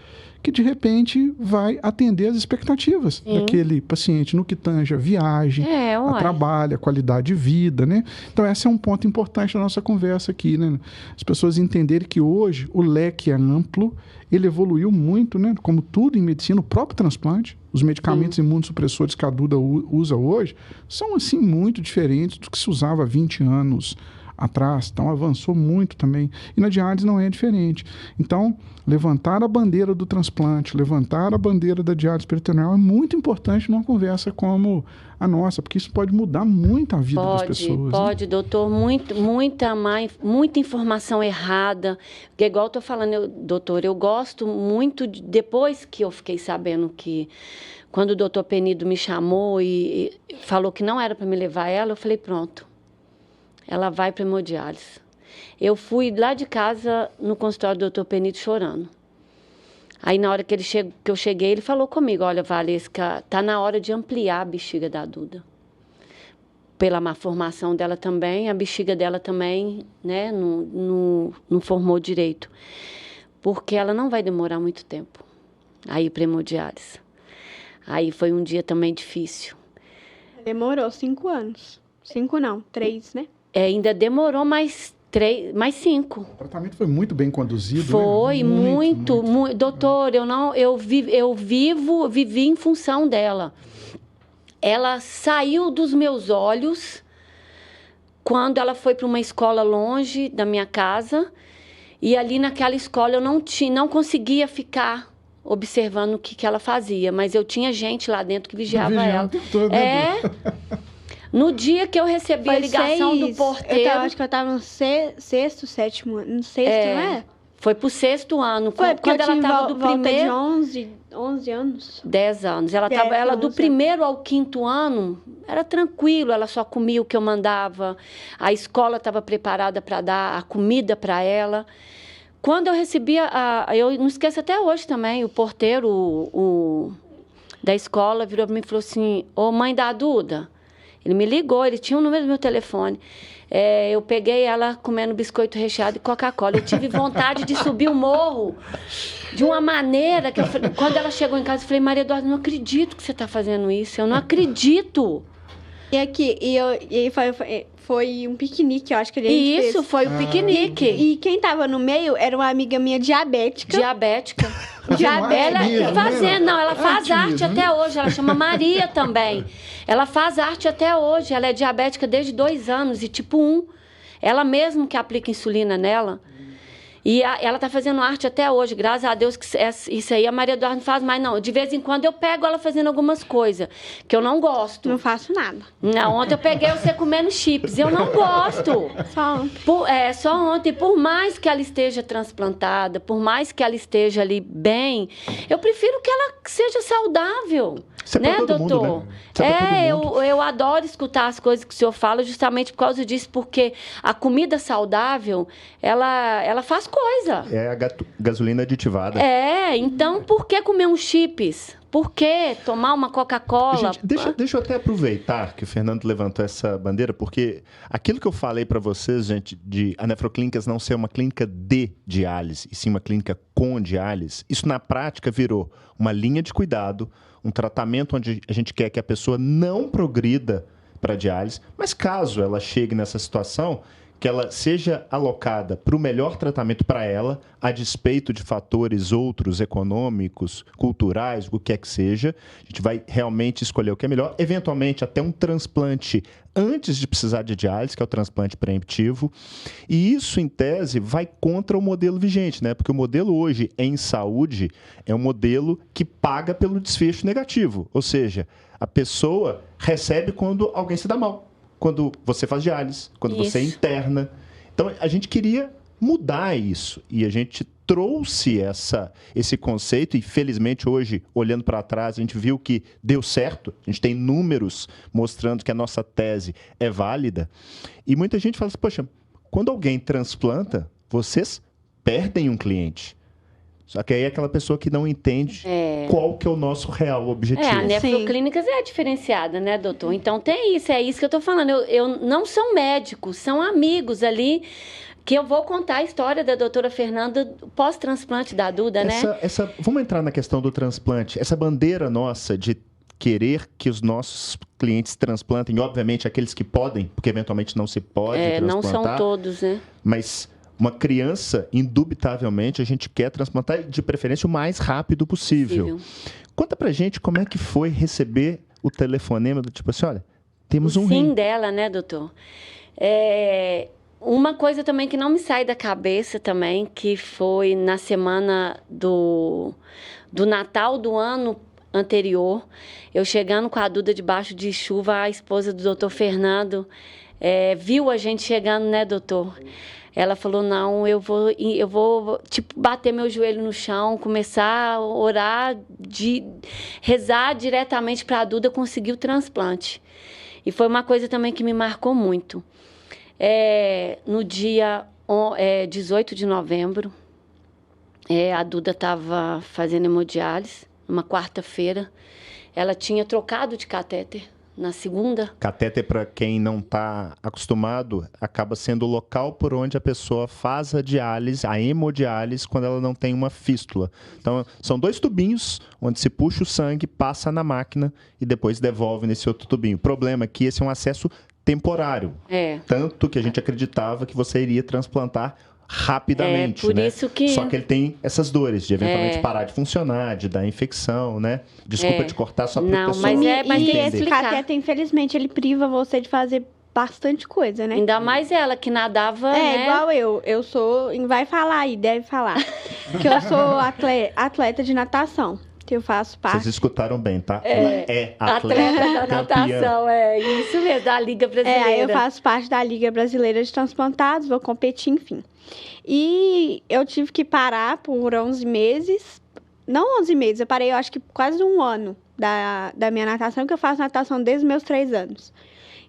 que, de repente, vai atender as expectativas daquele paciente no que tange a viagem, a trabalho, a qualidade de vida, né? Então, esse é um ponto importante da nossa conversa aqui, né? As pessoas entenderem que hoje o leque é amplo, ele evoluiu muito, né? Como tudo em medicina, o próprio transplante, os medicamentos imunossupressores que a Duda usa hoje, são, assim, muito diferentes do que se usava há 20 anos atrás, então avançou muito também. E na diálise não é diferente. Então, levantar a bandeira do transplante, levantar a bandeira da diálise peritoneal é muito importante numa conversa como a nossa, porque isso pode mudar muito a vida das pessoas.
Pode, doutor. Muita informação errada. Porque, igual eu estou falando, doutor, eu gosto muito, depois que eu fiquei sabendo que, quando o doutor Penido me chamou e falou que não era para me levar ela, eu falei, pronto. Ela vai para hemodiálise. Eu fui lá de casa no consultório do doutor Penido chorando. Aí, na hora que eu cheguei, ele falou comigo, olha, Valesca, tá na hora de ampliar a bexiga da Duda. Pela má formação dela também, a bexiga dela também, né, não formou direito. Porque ela não vai demorar muito tempo a ir para hemodiálise. Aí foi um dia também difícil.
Demorou 5 anos. 5 não, 3, né?
Ainda demorou mais 5.
O tratamento foi muito bem conduzido,
foi,
né?
muito. Doutor, eu vivi em função dela. Ela saiu dos meus olhos quando ela foi para uma escola longe da minha casa. E ali naquela escola eu não conseguia ficar observando o que ela fazia. Mas eu tinha gente lá dentro que vigiava ela. No dia que eu recebi a ligação do porteiro...
acho que eu estava no sexto, sétimo ano. No sexto, não é?
Foi pro 6º ano.
Foi,
quando ela estava do primeiro...
de 11 anos.
10 anos. Ela do primeiro ao 5º ano, era tranquilo, ela só comia o que eu mandava. A escola estava preparada para dar a comida para ela. Quando eu recebi eu não esqueço até hoje também, o porteiro da escola virou para mim e falou assim, ô mãe da Duda... Ele me ligou, ele tinha o número do meu telefone. Eu peguei ela comendo biscoito recheado e Coca-Cola. Eu tive vontade de subir o morro de uma maneira que quando ela chegou em casa, eu falei, Maria Eduarda, não acredito que você está fazendo isso. Eu não acredito.
E aqui, foi um piquenique, eu acho que a gente fez.
Isso, foi um piquenique.
E quem estava no meio era uma amiga minha diabética.
Ela faz arte até hoje, ela chama Maria também. Ela faz arte até hoje, ela é diabética desde 2 anos e tipo 1. Ela mesmo que aplica insulina nela. E ela está fazendo arte até hoje, graças a Deus que isso aí a Maria Eduarda não faz mais, não. De vez em quando eu pego ela fazendo algumas coisas que eu não gosto.
Não faço nada.
Não, ontem eu peguei você comendo chips, eu não gosto.
Só ontem.
Só ontem. Por mais que ela esteja transplantada, por mais que ela esteja ali bem, eu prefiro que ela seja saudável.
Isso é
né,
pra todo
doutor?
mundo, né?
Eu adoro escutar as coisas que o senhor fala justamente por causa disso, porque a comida saudável, ela faz coisa.
É a gasolina aditivada.
Então por que comer uns chips? Por que tomar uma Coca-Cola?
Gente, deixa eu até aproveitar que o Fernando levantou essa bandeira, porque aquilo que eu falei para vocês, gente, de a Nefroclínicas não ser uma clínica de diálise, e sim uma clínica com diálise, isso na prática virou uma linha de cuidado, um tratamento onde a gente quer que a pessoa não progrida para diálise, mas caso ela chegue nessa situação, que ela seja alocada para o melhor tratamento para ela, a despeito de fatores outros econômicos, culturais, o que é que seja. A gente vai realmente escolher o que é melhor, eventualmente até um transplante antes de precisar de diálise, que é o transplante preemptivo. E isso, em tese, vai contra o modelo vigente, né? Porque o modelo hoje em saúde é um modelo que paga pelo desfecho negativo, ou seja, a pessoa recebe quando alguém se dá mal. Quando você faz diálise, quando você interna. Então, a gente queria mudar isso. E a gente trouxe esse conceito e, felizmente, hoje, olhando para trás, a gente viu que deu certo. A gente tem números mostrando que a nossa tese é válida. E muita gente fala assim, poxa, quando alguém transplanta, vocês perdem um cliente. Só que aí é aquela pessoa que não entende qual que é o nosso real objetivo.
A Nefroclínicas é diferenciada, né, doutor? Então tem isso, é isso que eu estou falando. Eu não são médicos, são amigos ali, que eu vou contar a história da doutora Fernanda pós-transplante da Duda, né?
Vamos entrar na questão do transplante. Essa bandeira nossa de querer que os nossos clientes transplantem, obviamente aqueles que podem, porque eventualmente não se pode transplantar.
Não são todos, né?
Mas uma criança, indubitavelmente, a gente quer transplantar, de preferência, o mais rápido possível. Conta pra gente como é que foi receber o telefonema do tipo assim, olha, temos um rim.
Sim dela, né, doutor? Uma coisa também que não me sai da cabeça também, que foi na semana do Natal do ano anterior, eu chegando com a Duda debaixo de chuva, a esposa do doutor Fernando viu a gente chegando, né, doutor? Ela falou, não, eu vou tipo, bater meu joelho no chão, começar a orar, rezar diretamente para a Duda conseguir o transplante. E foi uma coisa também que me marcou muito. No dia 18 de novembro, a Duda estava fazendo hemodiálise, uma quarta-feira. Ela tinha trocado de catéter na segunda.
Catéter, para quem não está acostumado, acaba sendo o local por onde a pessoa faz a diálise, a hemodiálise, quando ela não tem uma fístula. Então, são 2 tubinhos onde se puxa o sangue, passa na máquina e depois devolve nesse outro tubinho. O problema é que esse é um acesso temporário. Tanto que a gente acreditava que você iria transplantar rapidamente,
por
né?
isso que...
Só que ele tem essas dores de eventualmente parar de funcionar, de dar infecção, né? Desculpa te cortar só para o pessoal
mas esse cateter, infelizmente, ele priva você de fazer bastante coisa, né?
Ainda mais ela, que nadava, né?
Igual eu sou... Vai falar aí, deve falar. Que eu sou atleta de natação. Eu faço parte...
Vocês escutaram bem, tá? Ela é atleta
da natação, isso mesmo, da Liga Brasileira.
Aí eu faço parte da Liga Brasileira de Transplantados, vou competir, enfim. E eu tive que parar por 11 meses, não 11 meses, eu parei, eu acho que quase um ano da minha natação, que eu faço natação desde os meus 3 anos.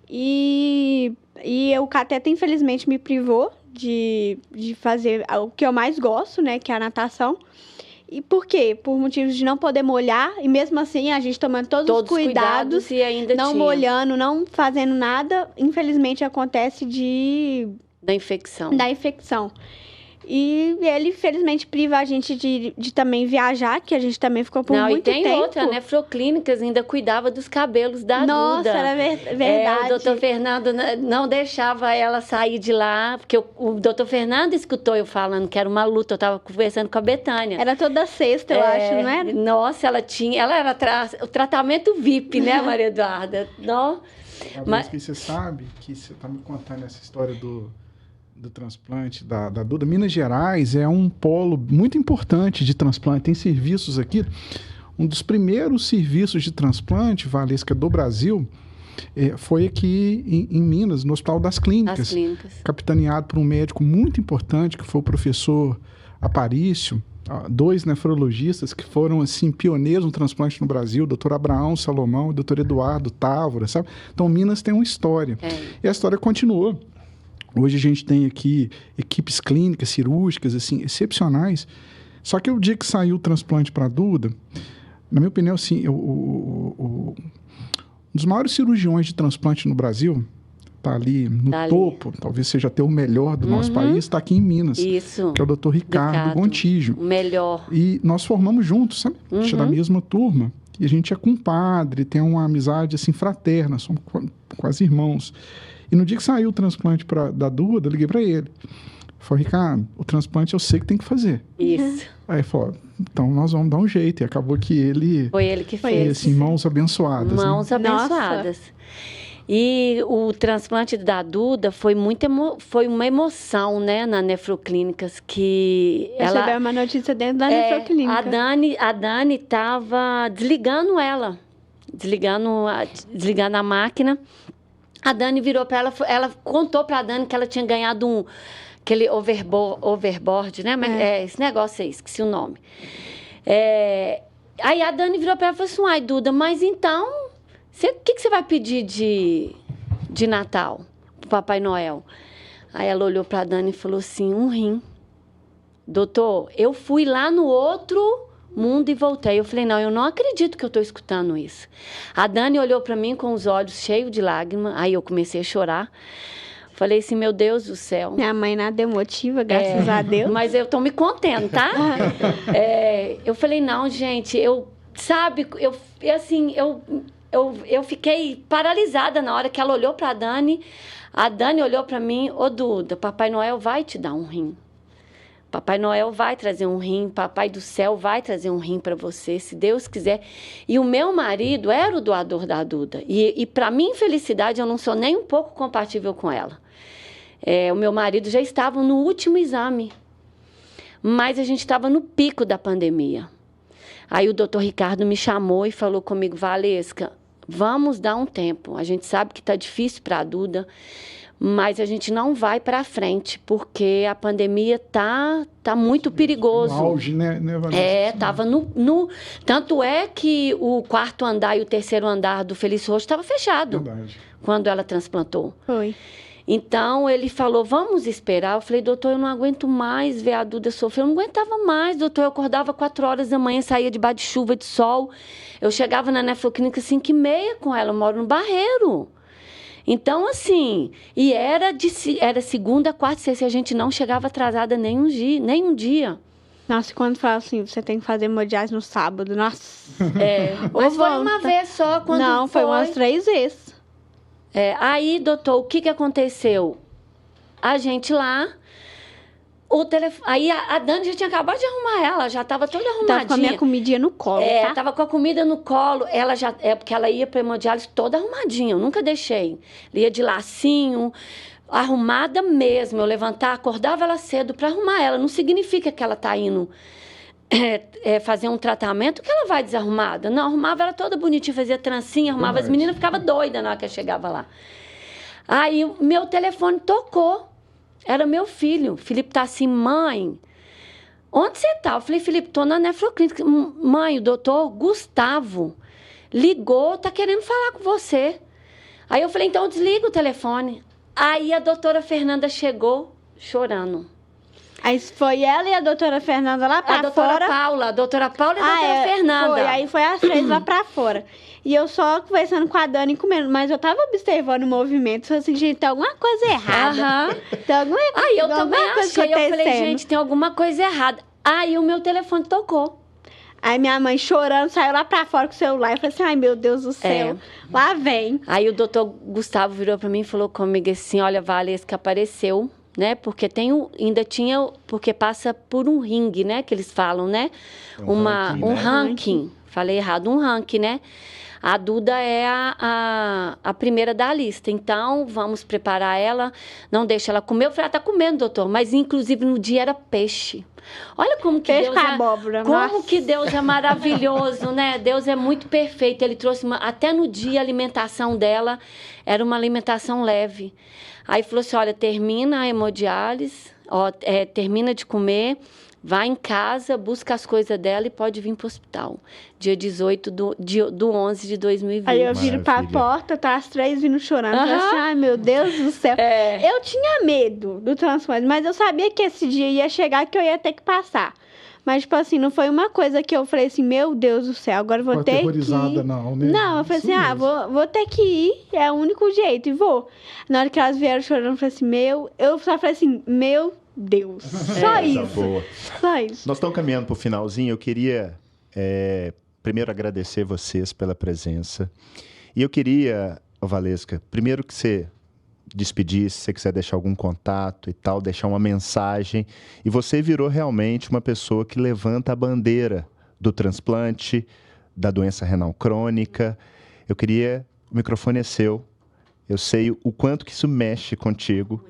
E o cateter, infelizmente, me privou de fazer o que eu mais gosto, né, que é a natação. E por quê? Por motivos de não poder molhar, e mesmo assim a gente tomando todos os cuidados
e ainda
não molhando, não fazendo nada, infelizmente acontece
da infecção.
E ele, infelizmente, priva a gente de também viajar, que a gente também ficou por muito tempo.
E tem outra, né? Nefroclínicas ainda cuidava dos cabelos da Duda.
Nossa, era verdade.
O doutor Fernando não deixava ela sair de lá, porque o doutor Fernando escutou eu falando que era uma luta, eu estava conversando com a Betânia.
Era toda sexta, eu acho, não era?
Nossa, ela era o tratamento VIP, né, Maria Eduarda?
Mas que você sabe que você está me contando essa história do transplante da Duda. Minas Gerais é um polo muito importante de transplante. Tem serviços aqui. Um dos primeiros serviços de transplante, Valesca, do Brasil, foi aqui em Minas, no Hospital das Clínicas. Capitaneado por um médico muito importante, que foi o professor Aparício. 2 nefrologistas que foram, assim, pioneiros no transplante no Brasil, o doutor Abraão Salomão e o doutor Eduardo Távora, sabe? Então, Minas tem uma história. E a história continuou. Hoje a gente tem aqui equipes clínicas, cirúrgicas, assim, excepcionais. Só que o dia que saiu o transplante para a Duda, na minha opinião, assim, um dos maiores cirurgiões de transplante no Brasil, está ali no topo, talvez seja até o melhor do nosso país, está aqui em Minas.
Isso.
Que é o doutor Ricardo Gontijo.
O melhor.
E nós formamos juntos, sabe? A gente é da mesma turma. E a gente é compadre, tem uma amizade, assim, fraterna, somos quase irmãos. E no dia que saiu o transplante da Duda, eu liguei para ele. Falei, Ricardo, o transplante eu sei que tem que fazer.
Isso.
Aí ele falou, então nós vamos dar um jeito. E acabou que ele...
Foi ele que
Foi
fez.
assim, mãos abençoadas.
Mãos
né?
abençoadas. E o transplante da Duda foi foi uma emoção, né, na Nefroclínicas, que
Eu recebi uma notícia dentro da Nefroclínica.
A Dani estava desligando ela, desligando a máquina. A Dani virou para ela contou para a Dani que ela tinha ganhado aquele overboard, né? Esse negócio aí, esqueci o nome. Aí a Dani virou para ela e falou assim, ai, Duda, mas então... O que você vai pedir de Natal pro Papai Noel? Aí ela olhou para a Dani e falou assim, um rim. Doutor, eu fui lá no outro mundo e voltei. Eu falei, não, eu não acredito que eu estou escutando isso. A Dani olhou para mim com os olhos cheios de lágrimas. Aí eu comecei a chorar. Falei assim, meu Deus do céu.
Minha mãe nada emotiva, graças a Deus.
Mas eu estou me contendo, tá? Eu falei, não, gente, eu fiquei paralisada na hora que ela olhou para a Dani. A Dani olhou para mim, ô Duda, Papai Noel vai te dar um rim. Papai Noel vai trazer um rim, Papai do céu vai trazer um rim para você, se Deus quiser. E o meu marido era o doador da Duda. E para minha infelicidade, eu não sou nem um pouco compatível com ela. O meu marido já estava no último exame, mas a gente estava no pico da pandemia. Aí o doutor Ricardo me chamou e falou comigo, Valesca, vamos dar um tempo. A gente sabe que está difícil para a Duda, mas a gente não vai para frente, porque a pandemia tá muito perigoso.
No auge, né, Valesca?
Tava Tanto é que o 4º andar e o 3º andar do Felício Roxo estava fechado.
Verdade.
Quando ela transplantou.
Foi.
Então, ele falou, vamos esperar. Eu falei, doutor, eu não aguento mais ver a Duda sofrer. Eu não aguentava mais, doutor. Eu acordava 4 horas da manhã, saía debaixo de chuva, de sol. Eu chegava na Nefroclínica 5h30 com ela. Eu moro no Barreiro. Então, assim, e era segunda, quarta e sexta. E a gente não chegava atrasada nenhum dia.
Nossa, quando fala assim, você tem que fazer hemodiálise no sábado, nossa.
Mas foi uma vez só, quando
Não, foi umas 3 vezes.
Aí, doutor, o que aconteceu? A gente lá, aí a Dani já tinha acabado de arrumar ela, já estava toda arrumadinha.
Tava com a minha comidinha no colo, tá?
Tava com a comida no colo, ela já, porque ela ia para hemodiálise toda arrumadinha, eu nunca deixei. Ela ia de lacinho, arrumada mesmo, eu acordava ela cedo para arrumar ela, não significa que ela tá indo fazer um tratamento que ela vai desarrumada. Não, arrumava ela toda bonitinha, fazia trancinha, arrumava as meninas, ficava doida na hora que eu chegava lá. Aí o meu telefone tocou. Era meu filho. Felipe tá assim, mãe, onde você tá? Eu falei, Felipe, tô na Nefroclínica. Mãe, o doutor Gustavo ligou, tá querendo falar com você. Aí eu falei, então desliga o telefone. Aí a doutora Fernanda chegou chorando.
Aí foi ela e a doutora Fernanda lá pra fora.
A doutora Paula e a doutora Fernanda.
Aí foi as 3 lá pra fora. E eu só conversando com a Dani e comendo. Mas eu tava observando o movimento. Falei assim, gente, tem alguma coisa errada. Tem alguma
Aí eu também
coisa
achei. Eu falei, gente, tem alguma coisa errada. Aí o meu telefone tocou.
Aí minha mãe chorando, saiu lá pra fora com o celular. E falei assim, ai meu Deus do céu, lá vem.
Aí o doutor Gustavo virou pra mim e falou comigo assim, olha, Valesca, apareceu, né? Porque porque passa por um ringue, né? Que eles falam, né? Um ranking. Falei errado, um ranking, né? A Duda é a primeira da lista. Então, vamos preparar ela. Não deixa ela comer. Eu falei, ela tá comendo, doutor. Mas, inclusive, no dia era peixe. Olha como que
peixe
Deus
com abóbora.
Como que Deus é maravilhoso, né? Deus é muito perfeito. Ele trouxe até no dia a alimentação dela era uma alimentação leve. Aí falou assim, olha, termina a hemodiálise, termina de comer, vai em casa, busca as coisas dela e pode vir pro hospital. Dia 18 do 11 de 2020.
Aí eu viro pra porta, tá as 3 vindo chorando. Falei assim, ai meu Deus do céu. Eu tinha medo do transplante, mas eu sabia que esse dia ia chegar, que eu ia ter que passar. Mas, tipo assim, não foi uma coisa que eu falei assim, meu Deus do céu, agora eu vou ter que ir.
Não, né?
Não, eu falei assim, vou ter que ir, é o único jeito, e vou. Na hora que elas vieram chorando, eu falei assim, eu só falei assim, meu Deus, só isso.
Boa.
Só isso.
Nós estamos caminhando para o finalzinho, eu queria primeiro agradecer vocês pela presença. E eu queria, Valesca, primeiro que você despedir, se você quiser deixar algum contato e tal, deixar uma mensagem. E você virou realmente uma pessoa que levanta a bandeira do transplante, da doença renal crônica. O microfone é seu. Eu sei o quanto que isso mexe contigo.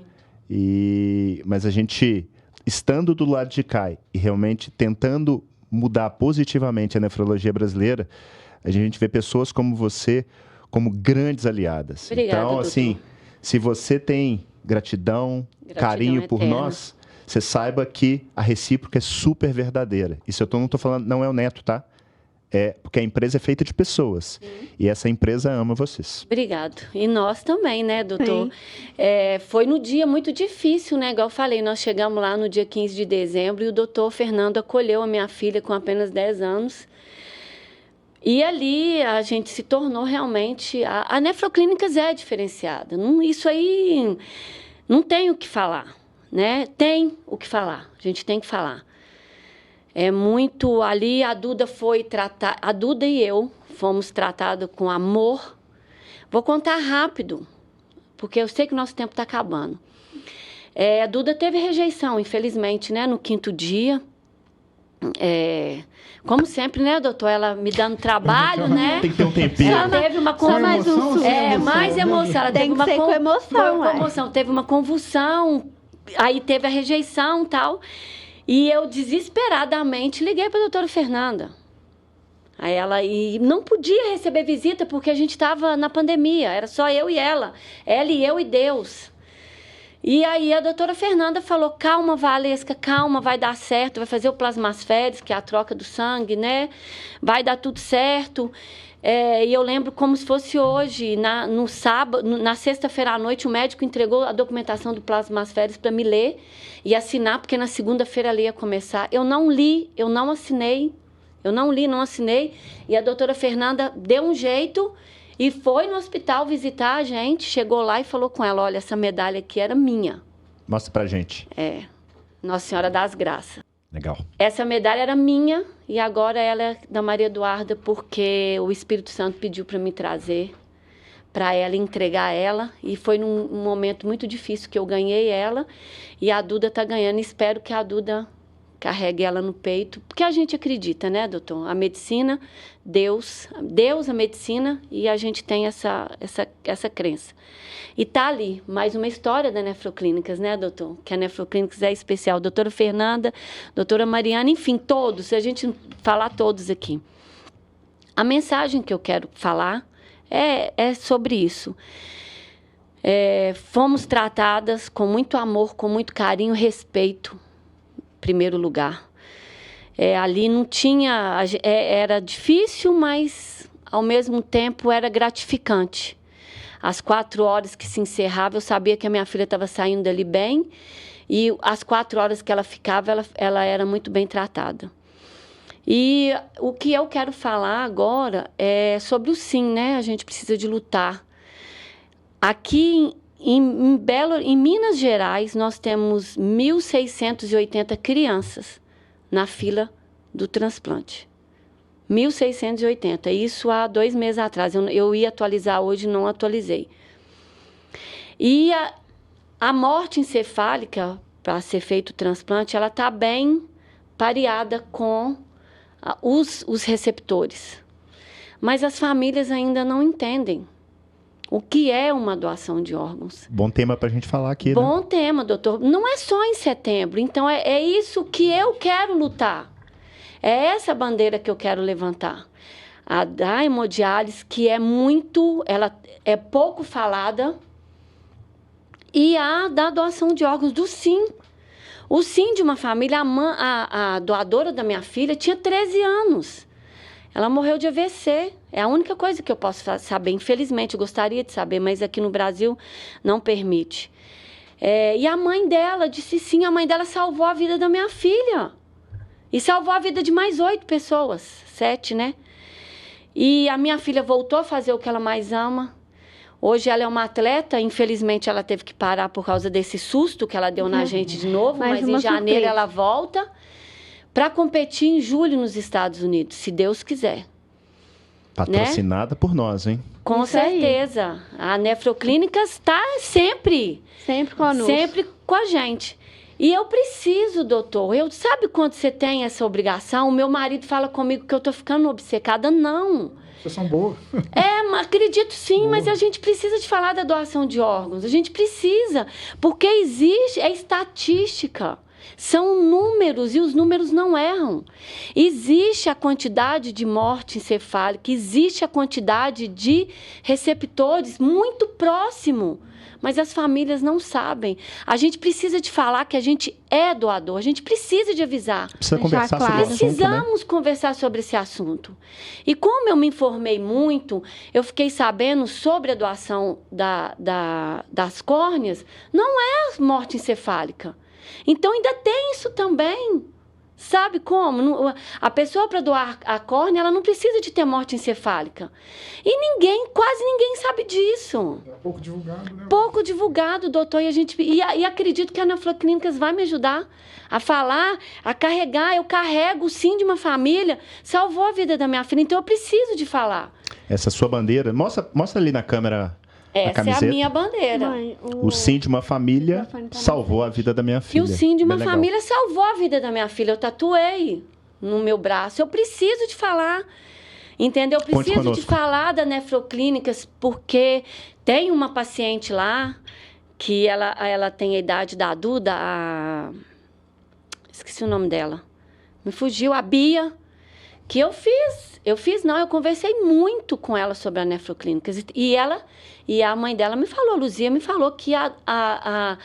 Mas a gente, estando do lado de cá e realmente tentando mudar positivamente a nefrologia brasileira, a gente vê pessoas como você como grandes aliadas.
Obrigada,
então,
doutor.
assim, se você tem gratidão carinho por
eterna.
nós, você saiba que a recíproca é super verdadeira. Isso eu não estou falando, não é o Neto, tá? É porque a empresa é feita de pessoas. E essa empresa ama vocês.
Obrigado. E nós também, né, doutor? Foi no dia muito difícil, né? Igual eu falei, nós chegamos lá no dia 15 de dezembro e o doutor Fernando acolheu a minha filha com apenas 10 anos. E ali a gente se tornou realmente... A Nefroclínicas é diferenciada. Isso aí não tem o que falar, né? Tem o que falar. A gente tem que falar. É muito ali, a Duda foi tratada, a Duda e eu fomos tratados com amor. Vou contar rápido, porque eu sei que o nosso tempo está acabando. A Duda teve rejeição, infelizmente, né, no 5º dia. Como sempre, né, doutor? Ela me dando trabalho, né?
Tem que ter um tempinho.
Ela teve uma convulsão. Mais emoção. Ela
Tem
teve
que ser com emoção,
foi com
ué.
emoção. Teve uma convulsão, aí teve a rejeição e tal. E eu, desesperadamente, liguei para a doutora Fernanda. Aí e não podia receber visita porque a gente estava na pandemia. Era só eu e ela. Ela e eu e Deus. E aí a doutora Fernanda falou, calma, Valesca, calma, vai dar certo. Vai fazer o plasmasféres, que é a troca do sangue, né? Vai dar tudo certo. E eu lembro como se fosse hoje, no sábado, na sexta-feira à noite, o médico entregou a documentação do plasmasféres para me ler e assinar, porque na segunda-feira ela ia começar. Eu não li, eu não assinei. E a doutora Fernanda deu um jeito e foi no hospital visitar a gente, chegou lá e falou com ela, olha, essa medalha aqui era minha.
Mostra pra gente.
Nossa Senhora das Graças.
Legal.
Essa medalha era minha e agora ela é da Maria Eduarda, porque o Espírito Santo pediu para me trazer, para ela entregar ela. E foi num momento muito difícil que eu ganhei ela e a Duda está ganhando. Espero que a Duda carregue ela no peito, porque a gente acredita, né, doutor? A medicina, Deus, a medicina, e a gente tem essa crença. E tá ali, mais uma história da Nefroclínicas, né, doutor? Que a Nefroclínicas é especial. Doutora Fernanda, doutora Mariana, enfim, todos, se a gente falar todos aqui. A mensagem que eu quero falar é sobre isso. Fomos tratadas com muito amor, com muito carinho, respeito, em primeiro lugar. Ali não tinha... era difícil, mas, ao mesmo tempo, era gratificante. Às 4 horas que se encerrava, eu sabia que a minha filha estava saindo dali bem. E às 4 horas que ela ficava, ela era muito bem tratada. E o que eu quero falar agora é sobre o sim, né? A gente precisa de lutar. Aqui em Minas Gerais, nós temos 1.680 crianças na fila do transplante. 1.680. Isso há 2 meses atrás. Eu ia atualizar hoje, não atualizei. E a morte encefálica, para ser feito o transplante, ela está bem pareada com os receptores. Mas as famílias ainda não entendem o que é uma doação de órgãos.
Bom tema para a gente falar aqui, né?
Bom tema, doutor. Não é só em setembro. Então, é isso que eu quero lutar. É essa bandeira que eu quero levantar. A da hemodiálise, que ela é pouco falada, e a da doação de órgãos, do sim. O sim de uma família, a doadora da minha filha tinha 13 anos. Ela morreu de AVC. É a única coisa que eu posso saber. Infelizmente, eu gostaria de saber, mas aqui no Brasil não permite. E a mãe dela disse sim. A mãe dela salvou a vida da minha filha. E salvou a vida de mais 8 pessoas. 7, né? E a minha filha voltou a fazer o que ela mais ama. Hoje ela é uma atleta. Infelizmente, ela teve que parar por causa desse susto que ela deu na gente de novo. Mas em janeiro ela volta para competir em julho nos Estados Unidos, se Deus quiser.
Patrocinada por nós, hein?
Com
Isso aí.
certeza. A Nefroclínicas está sempre
conosco.
sempre com a gente. E eu preciso, doutor. Sabe quando você tem essa obrigação? O meu marido fala comigo que eu tô ficando obcecada. Não.
Vocês são boas.
Mas acredito sim, mas a gente precisa de falar da doação de órgãos. A gente precisa, porque existe, é estatística. São números e os números não erram. Existe a quantidade de morte encefálica, existe a quantidade de receptores muito próximo, mas as famílias não sabem. A gente precisa de falar que a gente é doador, a gente precisa de avisar.
Precisa conversar sobre o assunto, né?
Precisamos conversar sobre esse assunto. E como eu me informei muito, eu fiquei sabendo sobre a doação das córneas, não é morte encefálica. Então, ainda tem isso também. Sabe como? A pessoa, para doar a córnea, ela não precisa de ter morte encefálica. E quase ninguém sabe disso.
É pouco divulgado, né?
Pouco divulgado, doutor. E acredito que a Nefroclínicas vai me ajudar a falar, a carregar. Eu carrego, sim, de uma família. Salvou a vida da minha filha, então eu preciso de falar.
Essa sua bandeira, mostra ali na câmera.
Essa é a minha bandeira.
Mãe,
O sim de uma família salvou a vida da minha filha.
E o sim de uma
Bem legal.
família salvou a vida da minha filha. Eu tatuei no meu braço. Eu preciso de falar. Entendeu? Eu
Conte
preciso de
conosco.
falar da Nefroclínicas, porque tem uma paciente lá que ela tem a idade da Duda, esqueci o nome dela. Me fugiu, a Bia, que eu conversei muito com ela sobre a Nefroclínicas. E a mãe dela me falou, Luzia me falou que a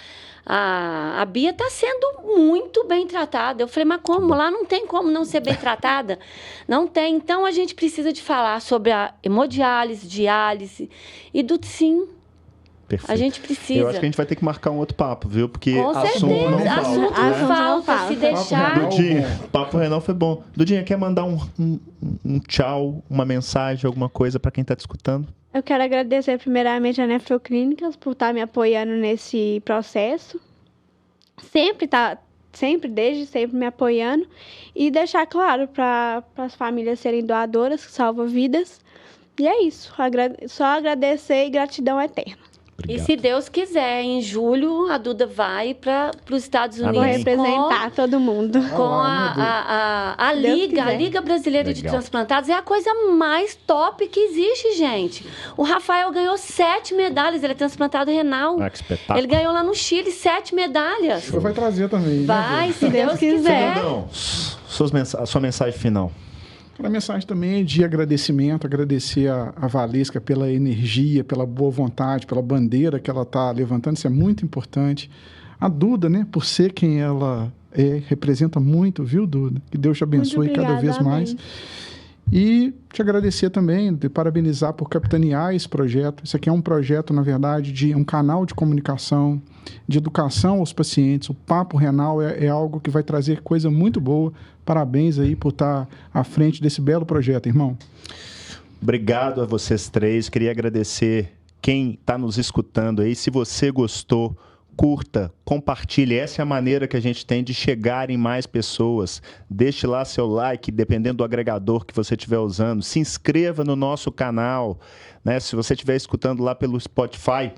Bia está sendo muito bem tratada. Eu falei, mas como? Lá não tem como não ser bem tratada? Não tem. Então, a gente precisa de falar sobre a hemodiálise, diálise e do sim.
Perfeito.
A gente precisa.
Eu acho que a gente vai ter que marcar um outro papo, viu? Porque
Com
assunto não
certeza.
falta.
Assunto
né?
não falta. Se
Papo
deixar...
renal.
Dudinha, o papo renal foi bom. Dudinha, quer mandar um tchau, uma mensagem, alguma coisa para quem está te escutando?
Eu quero agradecer primeiramente a Nefroclínicas por estar me apoiando nesse processo. Sempre, desde sempre me apoiando. E deixar claro para as famílias serem doadoras, que salvam vidas. E é isso. Só agradecer e gratidão eterna.
Obrigado.
E se Deus quiser, em julho, a Duda vai para os Estados
Amém.
Unidos.
Vou representar todo mundo.
Com
Ah,
a
Deus
Liga, a
quiser.
Liga Brasileira de
Legal.
Transplantados. É a coisa mais top que existe, gente. O Rafael ganhou 7 medalhas. Ele é transplantado renal.
Ah, que espetáculo.
Ele ganhou lá no Chile 7 medalhas.
Você vai trazer também,
Vai,
né?
se Deus quiser.
Fernandão, a sua mensagem final.
A mensagem também é de agradecimento, agradecer a Valesca pela energia, pela boa vontade, pela bandeira que ela está levantando, isso é muito importante. A Duda, né, por ser quem ela é, representa muito, viu, Duda? Que Deus te abençoe
Muito
cada
obrigada,
vez mais.
amém.
E te agradecer também, te parabenizar por capitanear esse projeto. Isso aqui é um projeto, na verdade, de um canal de comunicação, de educação aos pacientes. O Papo Renal é algo que vai trazer coisa muito boa. Parabéns aí por estar à frente desse belo projeto, irmão.
Obrigado a vocês três. Queria agradecer quem está nos escutando aí. Se você gostou, curta, compartilhe. Essa é a maneira que a gente tem de chegar em mais pessoas. Deixe lá seu like, dependendo do agregador que você estiver usando. Se inscreva no nosso canal, né? Se você estiver escutando lá pelo Spotify,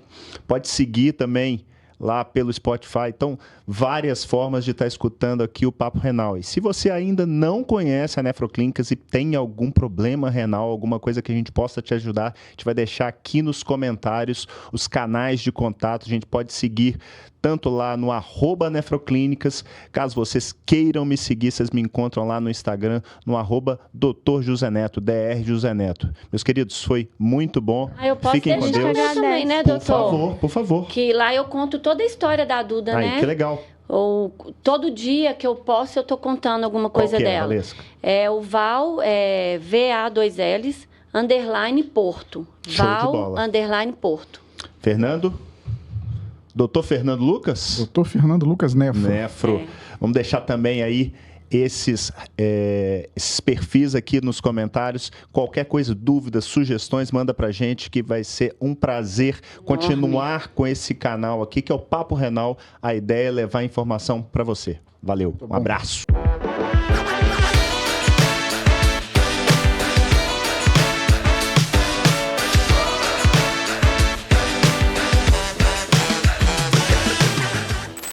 pode seguir também lá pelo Spotify. Então, várias formas de estar escutando aqui o Papo Renal. E se você ainda não conhece a Nefroclínicas e tem algum problema renal, alguma coisa que a gente possa te ajudar, a gente vai deixar aqui nos comentários os canais de contato. A gente pode seguir tanto lá no @Nefroclínicas. Caso vocês queiram me seguir, vocês me encontram lá no Instagram, no @Dr. José Neto, Dr. José Neto. Meus queridos, foi muito bom.
Eu posso
Fiquem com
deixar
Deus.
também, né,
Por
doutor?
favor, por favor.
Que lá eu conto toda a história da Duda,
Aí,
né?
que legal.
Ou todo dia que eu posso, eu tô contando alguma
Qual
coisa
que é,
dela.
Valesca?
É o Val, VA2Ls, _Porto.
Show de
Val,
bola.
_Porto.
Fernando? Doutor Fernando Lucas?
Doutor Fernando Lucas Nefro.
Nefro.
É.
Vamos deixar também aí esses perfis aqui nos comentários. Qualquer coisa, dúvidas, sugestões, manda pra gente, que vai ser um prazer continuar com esse canal aqui, que é o Papo Renal. A ideia é levar informação para você. Valeu, um abraço.